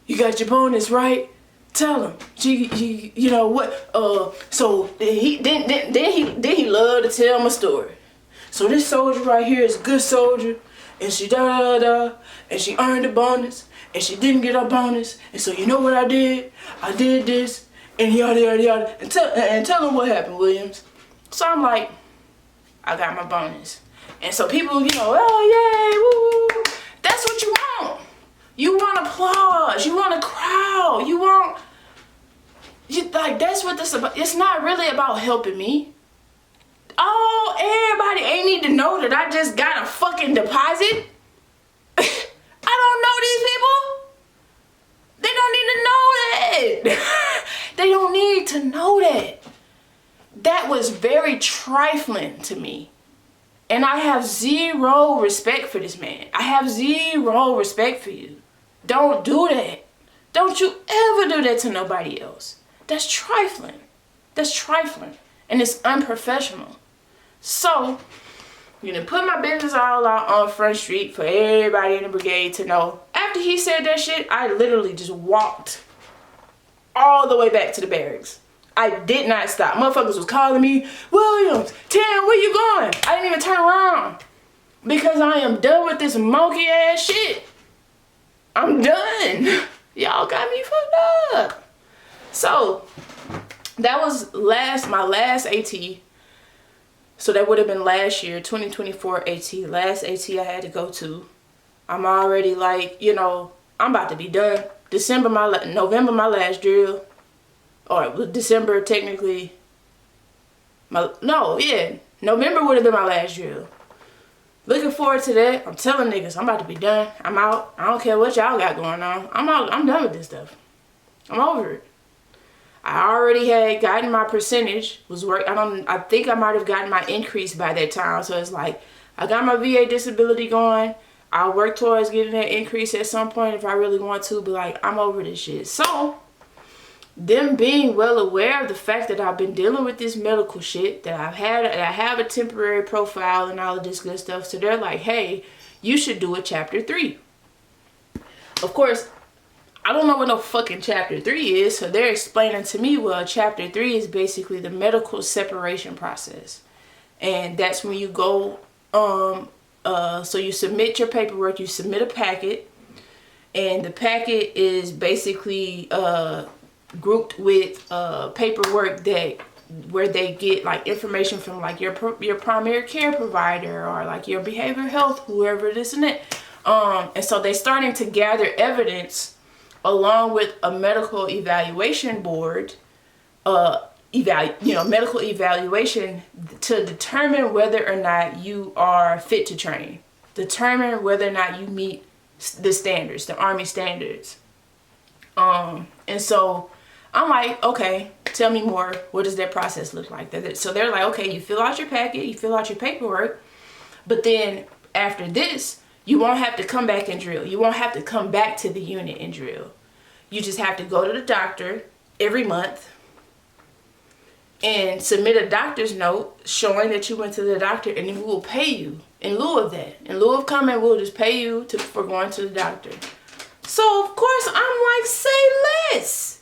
A: You got your bonus, right? Tell him. You know what? So he loved to tell my story. So this soldier right here is a good soldier, and she and she earned a bonus, and she didn't get a bonus, and so you know what I did? I did this, and yada yada yada, and tell him what happened, Williams. So I'm like, I got my bonus, and so people, you know, oh yay, woo! That's what you want. You want applause. You want a crowd. Like, that's what this is about. It's not really about helping me. Oh, everybody ain't need to know that I just got a fucking deposit. I don't know these people. They don't need to know that. They don't need to know that. That was very trifling to me. And I have zero respect for this man. I have zero respect for you. Don't do that. Don't you ever do that to nobody else. That's trifling. That's trifling. And it's unprofessional. So, you know, put my business all out on Front Street for everybody in the brigade to know. After he said that shit, I literally just walked all the way back to the barracks. I did not stop. Motherfuckers was calling me, Williams, Tam, where you going? I didn't even turn around. Because I am done with this monkey ass shit. I'm done. Y'all got me fucked up. So, that was my last AT. So that would have been last year, 2024 AT. Last AT I had to go to. I'm already like, you know, I'm about to be done. November my last drill. Or December technically. November would have been my last drill. Looking forward to that. I'm telling niggas, I'm about to be done. I'm out. I don't care what y'all got going on. I'm out. I'm done with this stuff. I'm over it. I already had gotten my percentage. I think I might have gotten my increase by that time. So it's like, I got my VA disability going. I'll work towards getting that increase at some point if I really want to. But like, I'm over this shit. So, them being well aware of the fact that I've been dealing with this medical shit, that I have a temporary profile and all of this good stuff. So they're like, hey, you should do a chapter 3. Of course, I don't know what no fucking chapter 3 is. So they're explaining to me, well, chapter 3 is basically the medical separation process. And that's when you go, so you submit your paperwork, you submit a packet. And the packet is basically, grouped with paperwork where they get like information from like your primary care provider or like your behavioral health, whoever this and that. And so they're starting to gather evidence along with a medical evaluation board, medical evaluation to determine whether or not you are fit to train, determine whether or not you meet the standards, the Army standards. And so I'm like, okay, tell me more. What does that process look like? So they're like, okay, you fill out your packet, you fill out your paperwork, but then after this, you won't have to come back and drill. You won't have to come back to the unit and drill. You just have to go to the doctor every month and submit a doctor's note showing that you went to the doctor, and then we will pay you in lieu of that. In lieu of coming, we'll just pay you for going to the doctor. So, of course, I'm like, say less.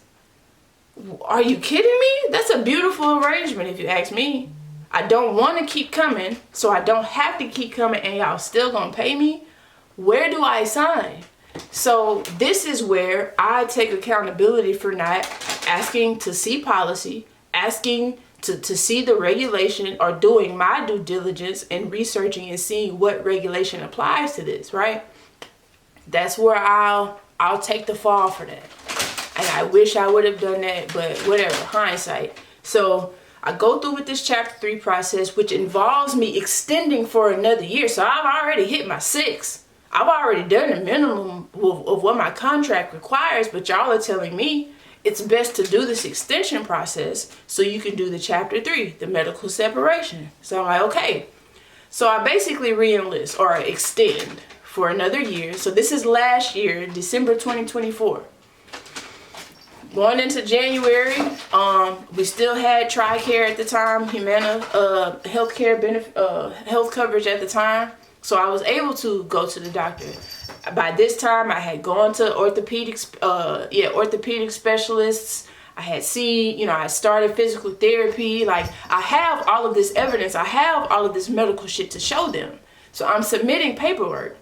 A: Are you kidding me? That's a beautiful arrangement if you ask me. I don't want to keep coming, so I don't have to keep coming, and y'all still gonna pay me? Where do I sign? So this is where I take accountability for not asking to see policy, asking to see the regulation, or doing my due diligence and researching and seeing what regulation applies to this, right? That's where I'll take the fall for that. And I wish I would have done that, but whatever, hindsight. So I go through with this chapter 3 process, which involves me extending for another year. So I've already hit my 6. I've already done the minimum of what my contract requires, but y'all are telling me it's best to do this extension process so you can do the chapter 3, the medical separation. So I'm like, okay. So I basically re-enlist or extend for another year. So this is last year, December 2024. Going into January, we still had TRICARE at the time, Humana healthcare benefit, health coverage at the time. So I was able to go to the doctor. By this time, I had gone to orthopedic specialists. I had seen, I started physical therapy. Like, I have all of this evidence. I have all of this medical shit to show them. So I'm submitting paperwork.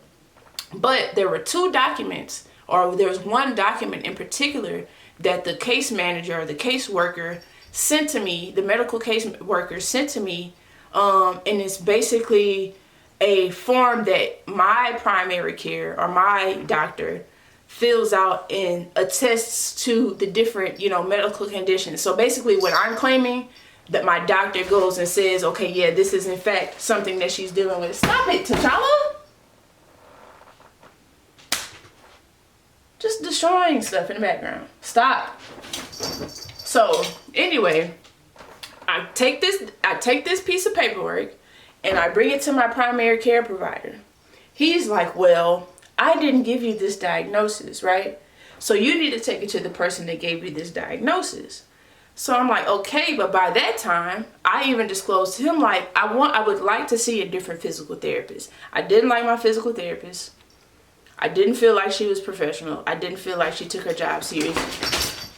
A: But there were two documents, or there was one document in particular that the case manager or the case worker sent to me, the medical case worker sent to me, and it's basically a form that my primary care or my doctor fills out and attests to the different, medical conditions. So basically what I'm claiming, that my doctor goes and says, okay, yeah, this is in fact something that she's dealing with. Stop it, T'Challa! Just destroying stuff in the background. Stop. So anyway, I take this piece of paperwork and I bring it to my primary care provider. He's like, well, I didn't give you this diagnosis, right? So you need to take it to the person that gave you this diagnosis. So I'm like, okay, but by that time, I even disclosed to him, like, I would like to see a different physical therapist. I didn't like my physical therapist. I didn't feel like she was professional. I didn't feel like she took her job seriously.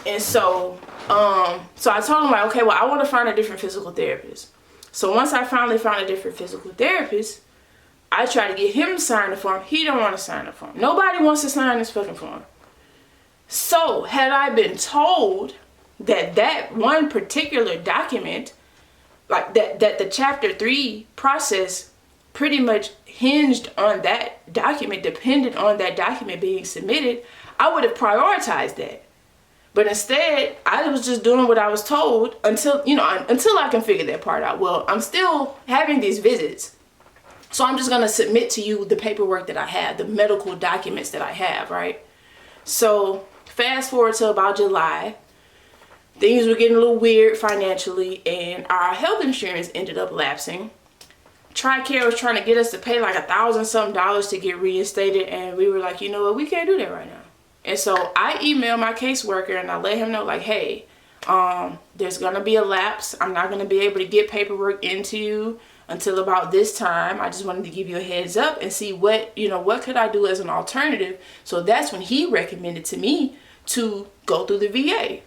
A: And so I told him, like, okay, well, I want to find a different physical therapist. So once I finally found a different physical therapist, I tried to get him to sign the form. He don't want to sign the form. Nobody wants to sign this fucking form. So had I been told that one particular document, like that the chapter 3 process pretty much hinged on that document, depended on that document being submitted, I would have prioritized that. But instead, I was just doing what I was told until I can figure that part out. Well, I'm still having these visits. So I'm just going to submit to you the paperwork that I have, the medical documents that I have, right? So fast forward to about July, things were getting a little weird financially, and our health insurance ended up lapsing. TRICARE was trying to get us to pay like $1,000-something to get reinstated, and we were like, you know what, we can't do that right now. And so I emailed my caseworker and I let him know, like, hey, there's gonna be a lapse. I'm not gonna be able to get paperwork into you until about this time. I just wanted to give you a heads up and see what could I do as an alternative. So that's when he recommended to me to go through the VA.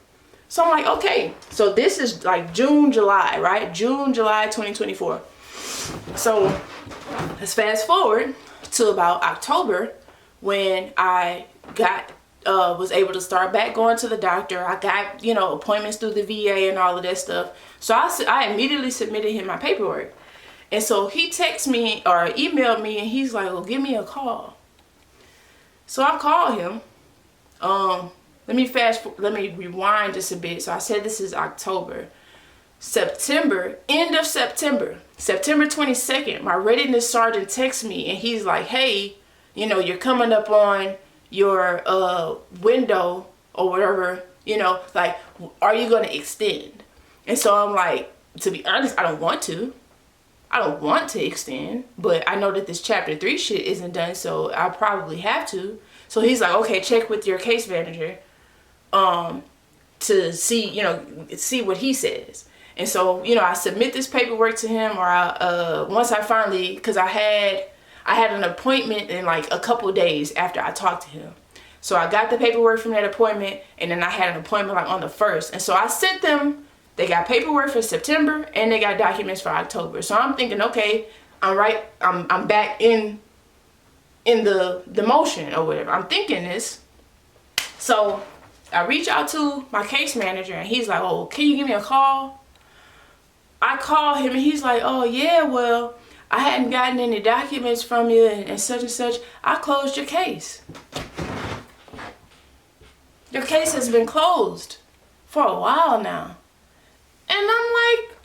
A: So I'm like, okay, so this is like June, July, right? June, July 2024. So let's fast forward to about October when I was able to start back going to the doctor. I got, appointments through the VA and all of that stuff. So I immediately submitted him my paperwork. And so he texted me or emailed me and he's like, well, give me a call. So I called him. Let me rewind just a bit. So I said this is October. September, end of September, September 22nd, my readiness sergeant texts me and he's like, hey, you're coming up on your window or whatever, like, are you going to extend? And so I'm like, to be honest, I don't want to extend, but I know that this chapter 3 shit isn't done, so I probably have to. So he's like, okay, check with your case manager to see what he says. And so, I submit this paperwork to him, or once I finally, because I had an appointment in like a couple days after I talked to him. So I got the paperwork from that appointment, and then I had an appointment like on the 1st. And so I sent them, they got paperwork for September and they got documents for October. So I'm thinking, okay, I'm back in the motion or whatever. I'm thinking this. So I reach out to my case manager and he's like, oh, can you give me a call? I call him and he's like, oh yeah, well, I hadn't gotten any documents from you and such and such. I closed your case. Your case has been closed for a while now. And I'm like,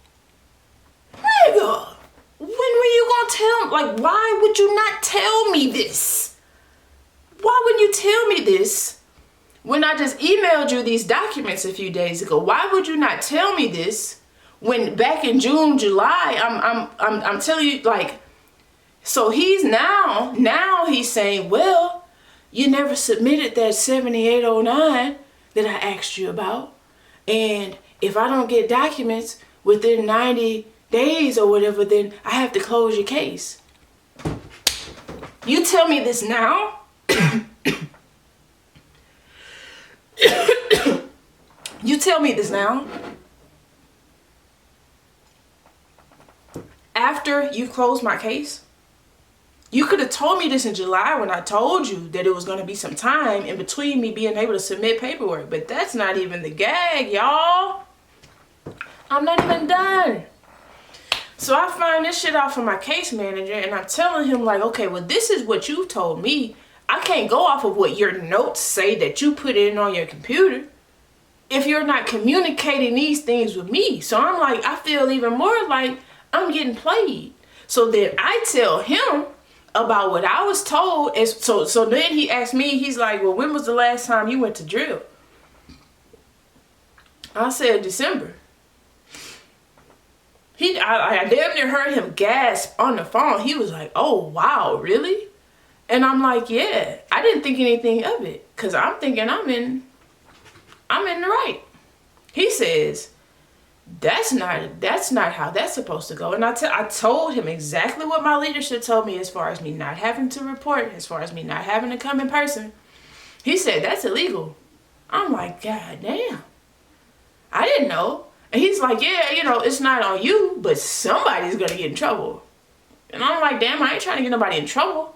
A: nigga, when were you gonna tell me? Like, why would you not tell me this? Why would you tell me this when I just emailed you these documents a few days ago? Why would you not tell me this when back in June, July, I'm telling you, like, so he's now he's saying, well, you never submitted that 7809 that I asked you about. And if I don't get documents within 90 days or whatever, then I have to close your case. You tell me this now. You tell me this now. After you closed my case. You could have told me this in July when I told you that it was going to be some time in between me being able to submit paperwork. But that's not even the gag, y'all. I'm not even done. So I find this shit out from my case manager, and I'm telling him, like, okay, well, this is what you told me. I can't go off of what your notes say that you put in on your computer if you're not communicating these things with me. So I'm like, I feel even more like I'm getting played. So then I tell him about what I was told. And so then he asked me, he's like, well, when was the last time you went to drill? I said December. I damn near heard him gasp on the phone. He was like, oh, wow, really? And I'm like, yeah. I didn't think anything of it, because I'm thinking I'm in the right. He says, that's not how that's supposed to go. And I told him exactly what my leadership told me as far as me not having to report, as far as me not having to come in person. He said, that's illegal. I'm like, God damn. I didn't know. And he's like, yeah, it's not on you, but somebody's going to get in trouble. And I'm like, damn, I ain't trying to get nobody in trouble.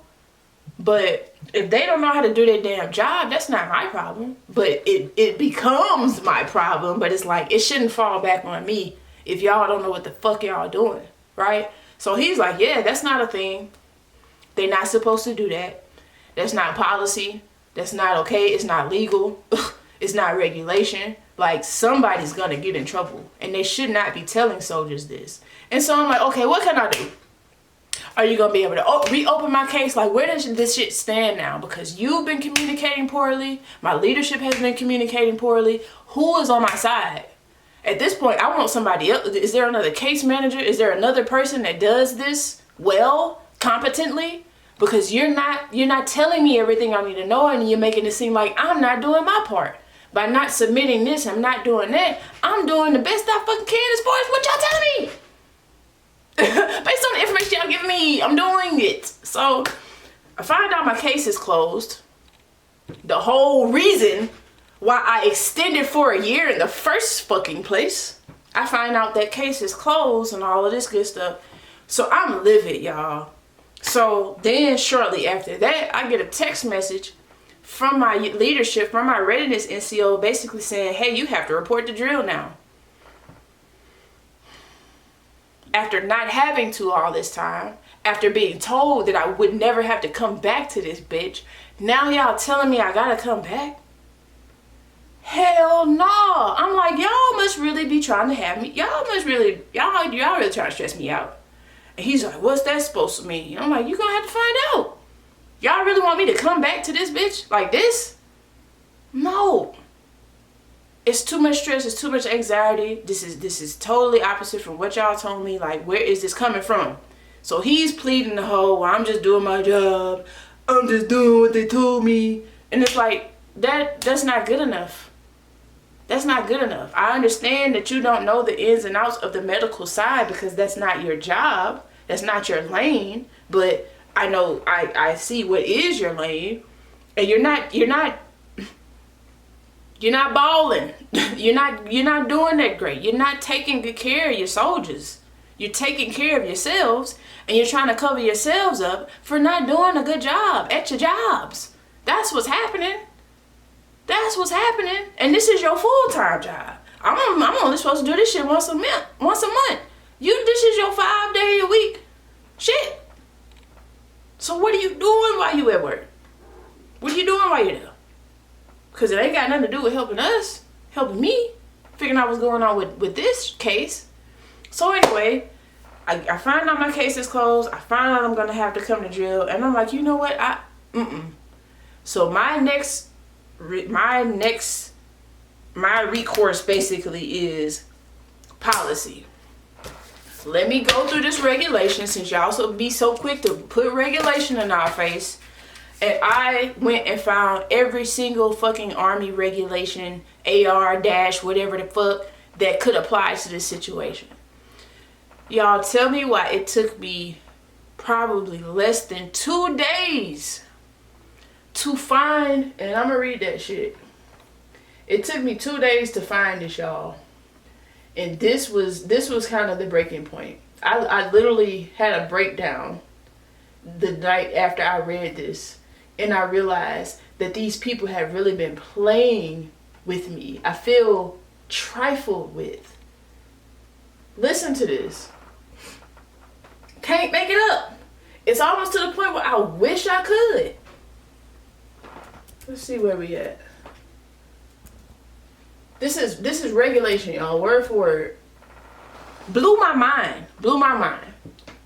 A: But if they don't know how to do their damn job, that's not my problem. But it becomes my problem. But it's like, it shouldn't fall back on me if y'all don't know what the fuck y'all doing, right? So he's like, yeah, that's not a thing. They're not supposed to do that. That's not policy. That's not okay. It's not legal. It's not regulation. Like, somebody's gonna get in trouble. And they should not be telling soldiers this. And so I'm like, okay, what can I do? Are you going to be able to reopen my case? Like, where does this shit stand now? Because you've been communicating poorly. My leadership has been communicating poorly. Who is on my side? At this point, I want somebody else. Is there another case manager? Is there another person that does this well, competently? Because you're not telling me everything I need to know, and you're making it seem like I'm not doing my part. By not submitting this, I'm not doing that. I'm doing the best I fucking can as far as what y'all telling me. Based on the information y'all giving me, I'm doing it. So I find out my case is closed. The whole reason why I extended for a year in the first fucking place. I find out that case is closed and all of this good stuff. So I'm livid, y'all. So then shortly after that, I get a text message from my leadership, from my readiness NCO, basically saying, hey, you have to report the drill now. After not having to all this time, after being told that I would never have to come back to this bitch, now y'all telling me I gotta come back? Hell no. I'm like, y'all must really be trying to have me. Y'all really trying to stress me out. And he's like, what's that supposed to mean? I'm like, you're gonna have to find out. Y'all really want me to come back to this bitch like this? No. It's too much stress. It's too much anxiety. This is totally opposite from what y'all told me. Like, where is this coming from? So he's pleading the whole, well, I'm just doing my job. I'm just doing what they told me. And it's like, that's not good enough. That's not good enough. I understand that you don't know the ins and outs of the medical side because that's not your job. That's not your lane. But I know, I see what is your lane. And you're not balling. You're not doing that great. You're not taking good care of your soldiers. You're taking care of yourselves, and you're trying to cover yourselves up for not doing a good job at your jobs. That's what's happening. That's what's happening. And this is your full-time job. I'm only supposed to do this shit once a month. This is your 5-day-a-week shit. So what are you doing while you at work? What are you doing while you're there? Because it ain't got nothing to do with helping me, figuring out what's going on with this case. So anyway, I find out my case is closed. I find out I'm going to have to come to drill. And I'm like, you know what? So my recourse basically is policy. Let me go through this regulation, since y'all be so quick to put regulation in our face. And I went and found every single fucking Army regulation, AR dash, whatever the fuck, that could apply to this situation. Y'all, tell me why it took me probably less than 2 days to find, and I'm gonna read that shit. It took me 2 days to find this, y'all. And this was kind of the breaking point. I literally had a breakdown the night after I read this, and I realized that these people have really been playing with me. I feel trifled with. Listen to this. Can't make it up. It's almost to the point where I wish I could. Let's see where we at. This is regulation, y'all, word for word. Blew my mind.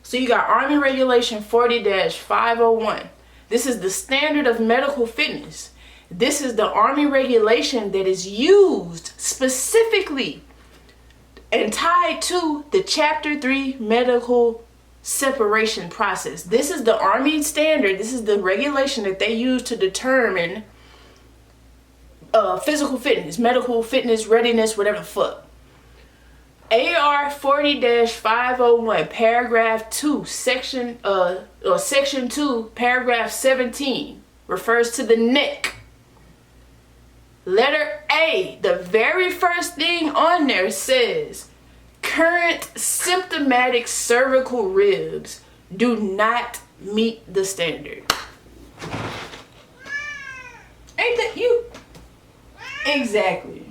A: So you got Army Regulation 40-501. This is the standard of medical fitness. This is the Army regulation that is used specifically and tied to the Chapter 3 medical separation process. This is the Army standard. This is the regulation that they use to determine physical fitness, medical fitness, readiness, whatever the fuck. AR 40-501, paragraph 2, section 2, paragraph 17 refers to the neck. Letter A, the very first thing on there says, current symptomatic cervical ribs do not meet the standard. Ain't that you? Exactly.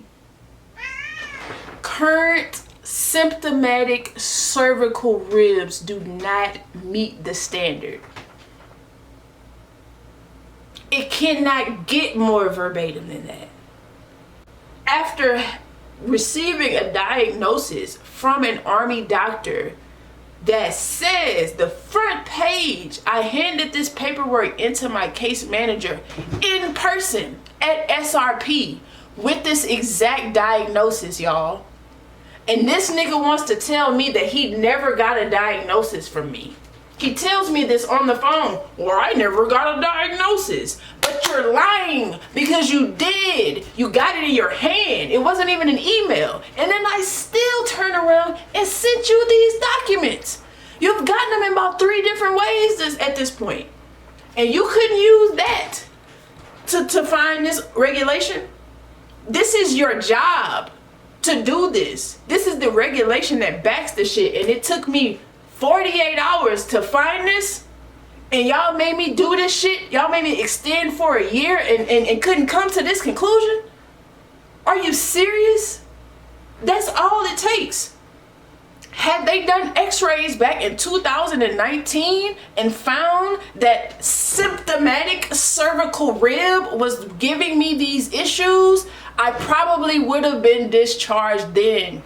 A: Current symptomatic cervical ribs do not meet the standard. It cannot get more verbatim than that. After receiving a diagnosis from an Army doctor that says the front page, I handed this paperwork into my case manager in person at SRP with this exact diagnosis, y'all. And this nigga wants to tell me that he never got a diagnosis from me. He tells me this on the phone. Well, I never got a diagnosis. But you're lying, because you did. You got it in your hand. It wasn't even an email. And then I still turn around and sent you these documents. You've gotten them in about 3 different ways at this point. And you couldn't use that to find this regulation. This is your job to do this. This is the regulation that backs the shit. And it took me 48 hours to find this, and y'all made me do this shit. Y'all made me extend for a year and couldn't come to this conclusion. Are you serious? That's all it takes. Had they done x-rays back in 2019 and found that symptomatic cervical rib was giving me these issues, I probably would have been discharged then.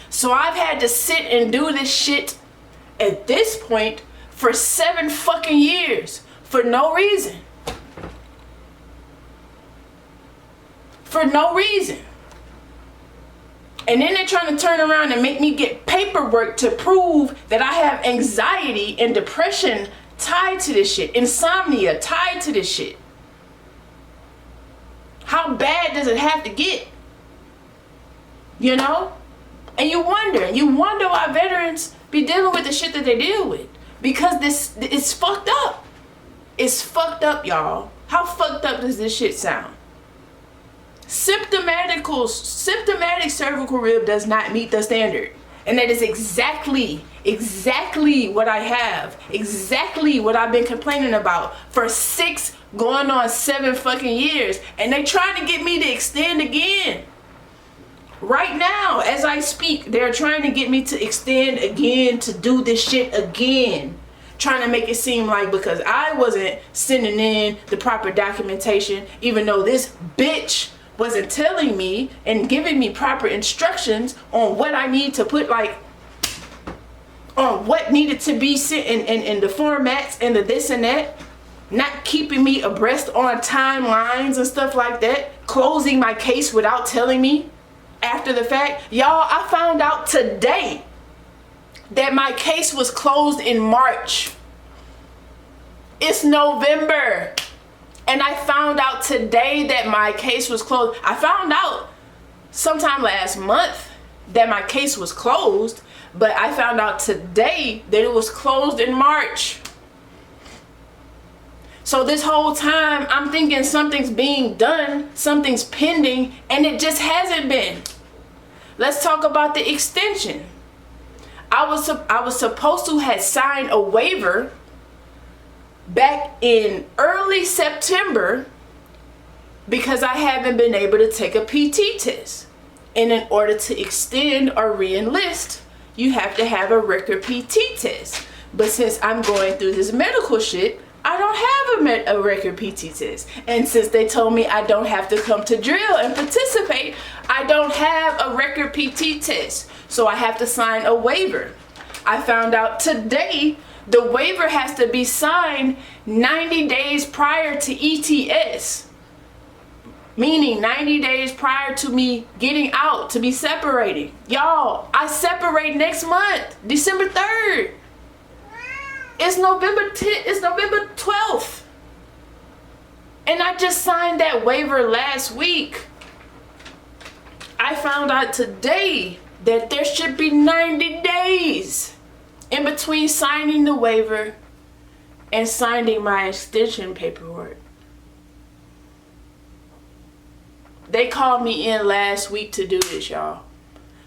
A: So I've had to sit and do this shit at this point for 7 fucking years for no reason. For no reason. And then they're trying to turn around and make me get paperwork to prove that I have anxiety and depression tied to this shit. Insomnia tied to this shit. How bad does it have to get? You know? And you wonder why veterans be dealing with the shit that they deal with. Because this is fucked up. It's fucked up, y'all. How fucked up does this shit sound? Symptomatic cervical rib does not meet the standard. And that is exactly what I have. Exactly what I've been complaining about for 6 going on 7 fucking years. And they trying to get me to extend again. Right now, as I speak, they're trying to get me to extend again, to do this shit again. Trying to make it seem like because I wasn't sending in the proper documentation, even though this bitch wasn't telling me and giving me proper instructions on what I need to put, like, on what needed to be sent in the formats and the this and that. Not keeping me abreast on timelines and stuff like that. Closing my case without telling me. After the fact, y'all, I found out today that my case was closed in March. It's November. And I found out today that my case was closed. I found out sometime last month that my case was closed, but I found out today that it was closed in March. So this whole time I'm thinking something's being done, something's pending, and it just hasn't been. Let's talk about the extension. I was supposed to have signed a waiver back in early September because I haven't been able to take a PT test. And in order to extend or re-enlist, you have to have a record PT test. But since I'm going through this medical shit, I don't have a record PT test. And since they told me I don't have to come to drill and participate, I don't have a record PT test. So I have to sign a waiver. I found out today the waiver has to be signed 90 days prior to ETS. Meaning 90 days prior to me getting out, to be separating. Y'all, I separate next month, December 3rd. It's November 10th, it's November 12th. And I just signed that waiver last week. I found out today that there should be 90 days in between signing the waiver and signing my extension paperwork. They called me in last week to do this, y'all.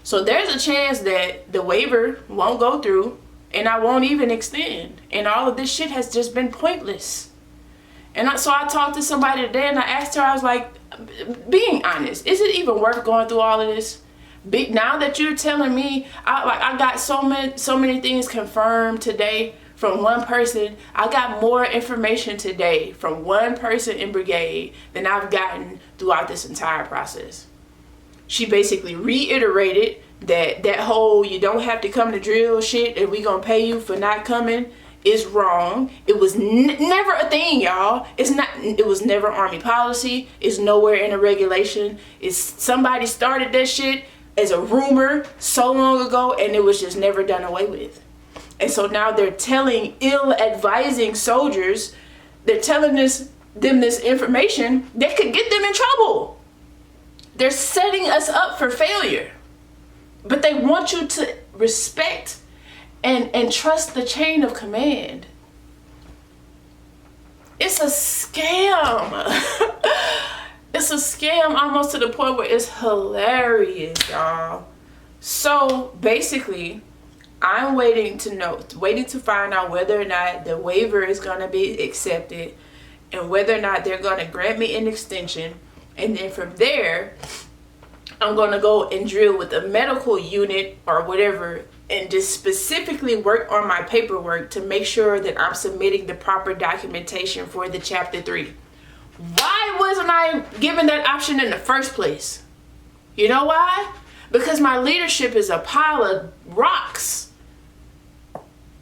A: So there's a chance that the waiver won't go through and I won't even extend. And all of this shit has just been pointless. And so I talked to somebody today and I asked her, I was like, being honest, is it even worth going through all of this? Now that you're telling me, I got so many things confirmed today from one person. I got more information today from one person in brigade than I've gotten throughout this entire process. She basically reiterated that whole you don't have to come to drill shit and we gonna pay you for not coming is wrong. It was never a thing, y'all. It was never Army policy. It's nowhere in a regulation. It's somebody started that shit as a rumor so long ago and it was just never done away with. And so now they're telling ill-advising soldiers, they're telling them this information that could get them in trouble. They're setting us up for failure. But they want you to respect and trust the chain of command. It's a scam. It's a scam almost to the point where it's hilarious, y'all. So basically, I'm waiting to find out whether or not the waiver is going to be accepted and whether or not they're going to grant me an extension. And then from there, I'm going to go and drill with a medical unit or whatever and just specifically work on my paperwork to make sure that I'm submitting the proper documentation for the Chapter 3. Why wasn't I given that option in the first place? You know why? Because my leadership is a pile of rocks.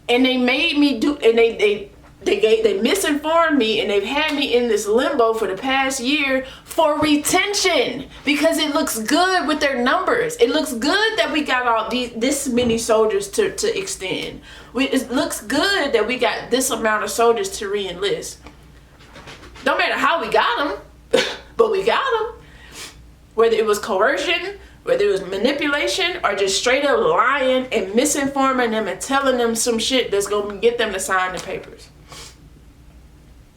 A: And they made me do, and they misinformed me, and they've had me in this limbo for the past year for retention because it looks good with their numbers. It looks good that we got all this many soldiers to extend. It looks good that we got this amount of soldiers to re-enlist. No matter how we got them, but we got them. Whether it was coercion, whether it was manipulation, or just straight up lying and misinforming them and telling them some shit that's going to get them to sign the papers.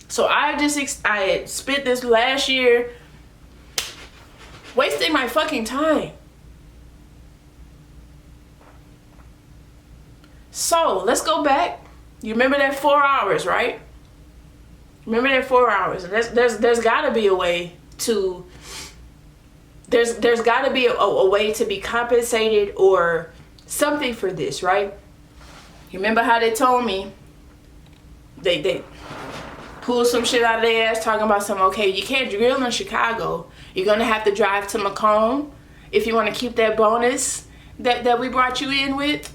A: So I had spent this last year wasting my fucking time. So let's go back. You remember that 4 hours, right? Remember that 4 hours. And there's got to be a way to. There's got to be a way to be compensated or something for this, right? You remember how they told me they pulled some shit out of their ass talking about some, okay, you can't drill in Chicago. You're going to have to drive to Macomb if you want to keep that bonus that we brought you in with.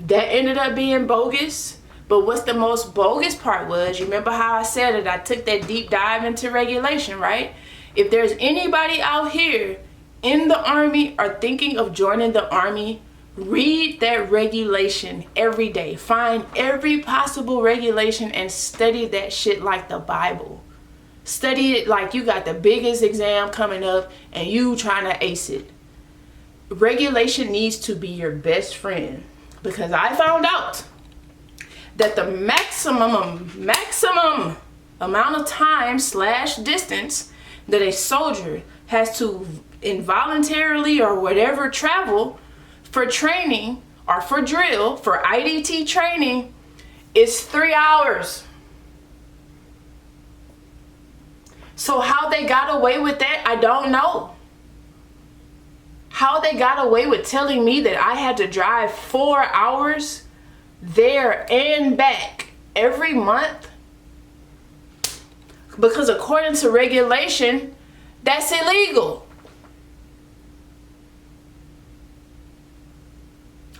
A: That ended up being bogus. But what's the most bogus part was, you remember how I said it, I took that deep dive into regulation, right? If there's anybody out here in the Army or thinking of joining the Army, read that regulation every day. Find every possible regulation and study that shit like the Bible. Study it like you got the biggest exam coming up and you trying to ace it. Regulation needs to be your best friend, because I found out that the maximum amount of time / distance that a soldier has to involuntarily or whatever travel for training or for drill, for IDT training, is 3 hours. So how they got away with that, I don't know. How they got away with telling me that I had to drive 4 hours there and back every month, because according to regulation, that's illegal.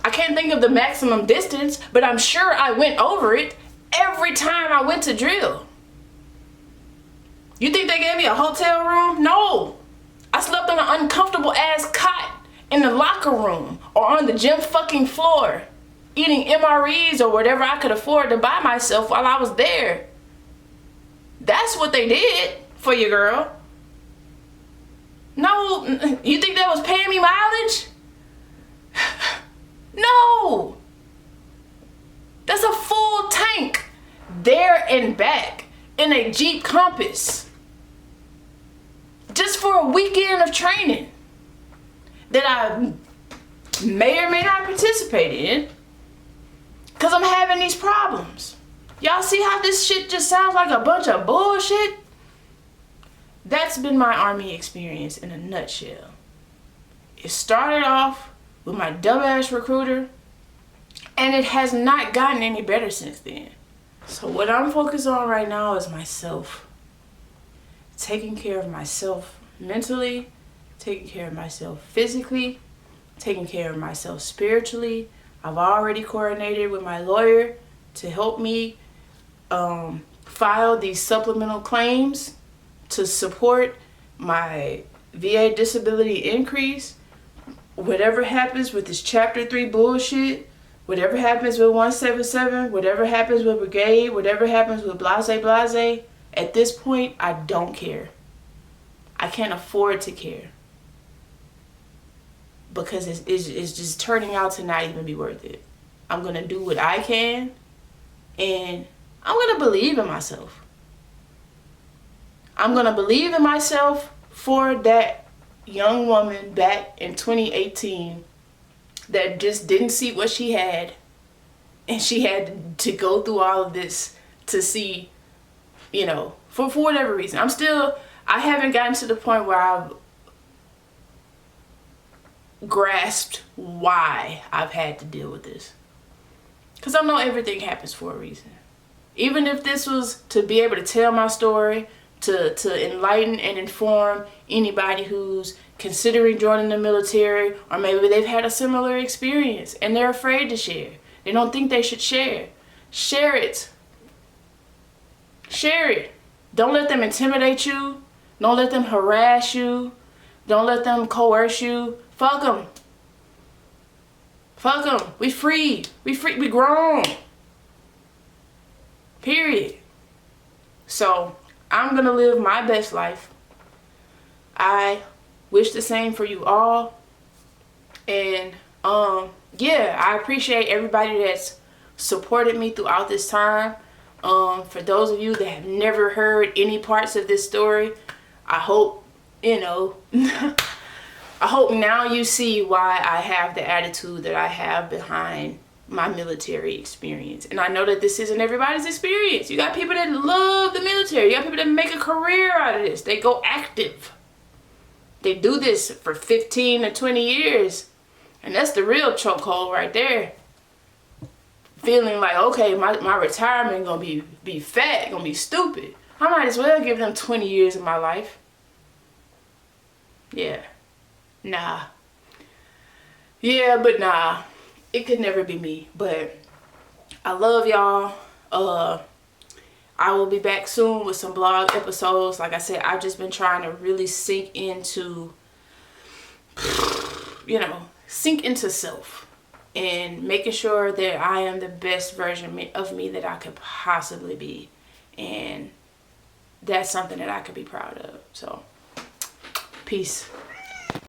A: I can't think of the maximum distance, but I'm sure I went over it every time I went to drill. You think they gave me a hotel room? No. I slept on an uncomfortable ass cot in the locker room or on the gym fucking floor, eating MREs or whatever I could afford to buy myself while I was there. That's what they did for you, girl. No, you think that was paying me mileage? No. That's a full tank there and back in a Jeep Compass, just for a weekend of training that I may or may not participate in, because I'm having these problems. Y'all see how this shit just sounds like a bunch of bullshit? That's been my Army experience in a nutshell. It started off with my dumbass recruiter, and it has not gotten any better since then. So what I'm focused on right now is myself. Taking care of myself mentally, taking care of myself physically, taking care of myself spiritually. I've already coordinated with my lawyer to help me file these supplemental claims to support my VA disability increase. Whatever happens with this Chapter 3 bullshit, whatever happens with 177, whatever happens with brigade, whatever happens with blase, at this point, I don't care. I can't afford to care, because it's just turning out to not even be worth it. I'm going to do what I can, and I'm going to believe in myself. I'm going to believe in myself for that young woman back in 2018 that just didn't see what she had, and she had to go through all of this to see, you know, for whatever reason. I haven't gotten to the point where I've grasped why I've had to deal with this, because I know everything happens for a reason. Even if this was to be able to tell my story, to enlighten and inform anybody who's considering joining the military, or maybe they've had a similar experience and they're afraid to share. They don't think they should share. Share it. Share it. Don't let them intimidate you. Don't let them harass you. Don't let them coerce you. Fuck them. Fuck them. We free. We free. We grown. Period. So I'm going to live my best life. I wish the same for you all. And yeah, I appreciate everybody that's supported me throughout this time. For those of you that have never heard any parts of this story, I hope, you know, I hope now you see why I have the attitude that I have behind my military experience. And I know that this isn't everybody's experience. You got people that love the military. You got people that make a career out of this. They go active. They do this for 15 to 20 years. And that's the real chokehold right there. Feeling like, okay, my retirement gonna be fat, gonna be stupid. I might as well give them 20 years of my life. Yeah. Nah. Yeah, but nah. It could never be me. But I love y'all. I will be back soon with some blog episodes. Like I said, I've just been trying to really sink into, you know, sink into self. And making sure that I am the best version of me that I could possibly be. And that's something that I could be proud of. So, peace.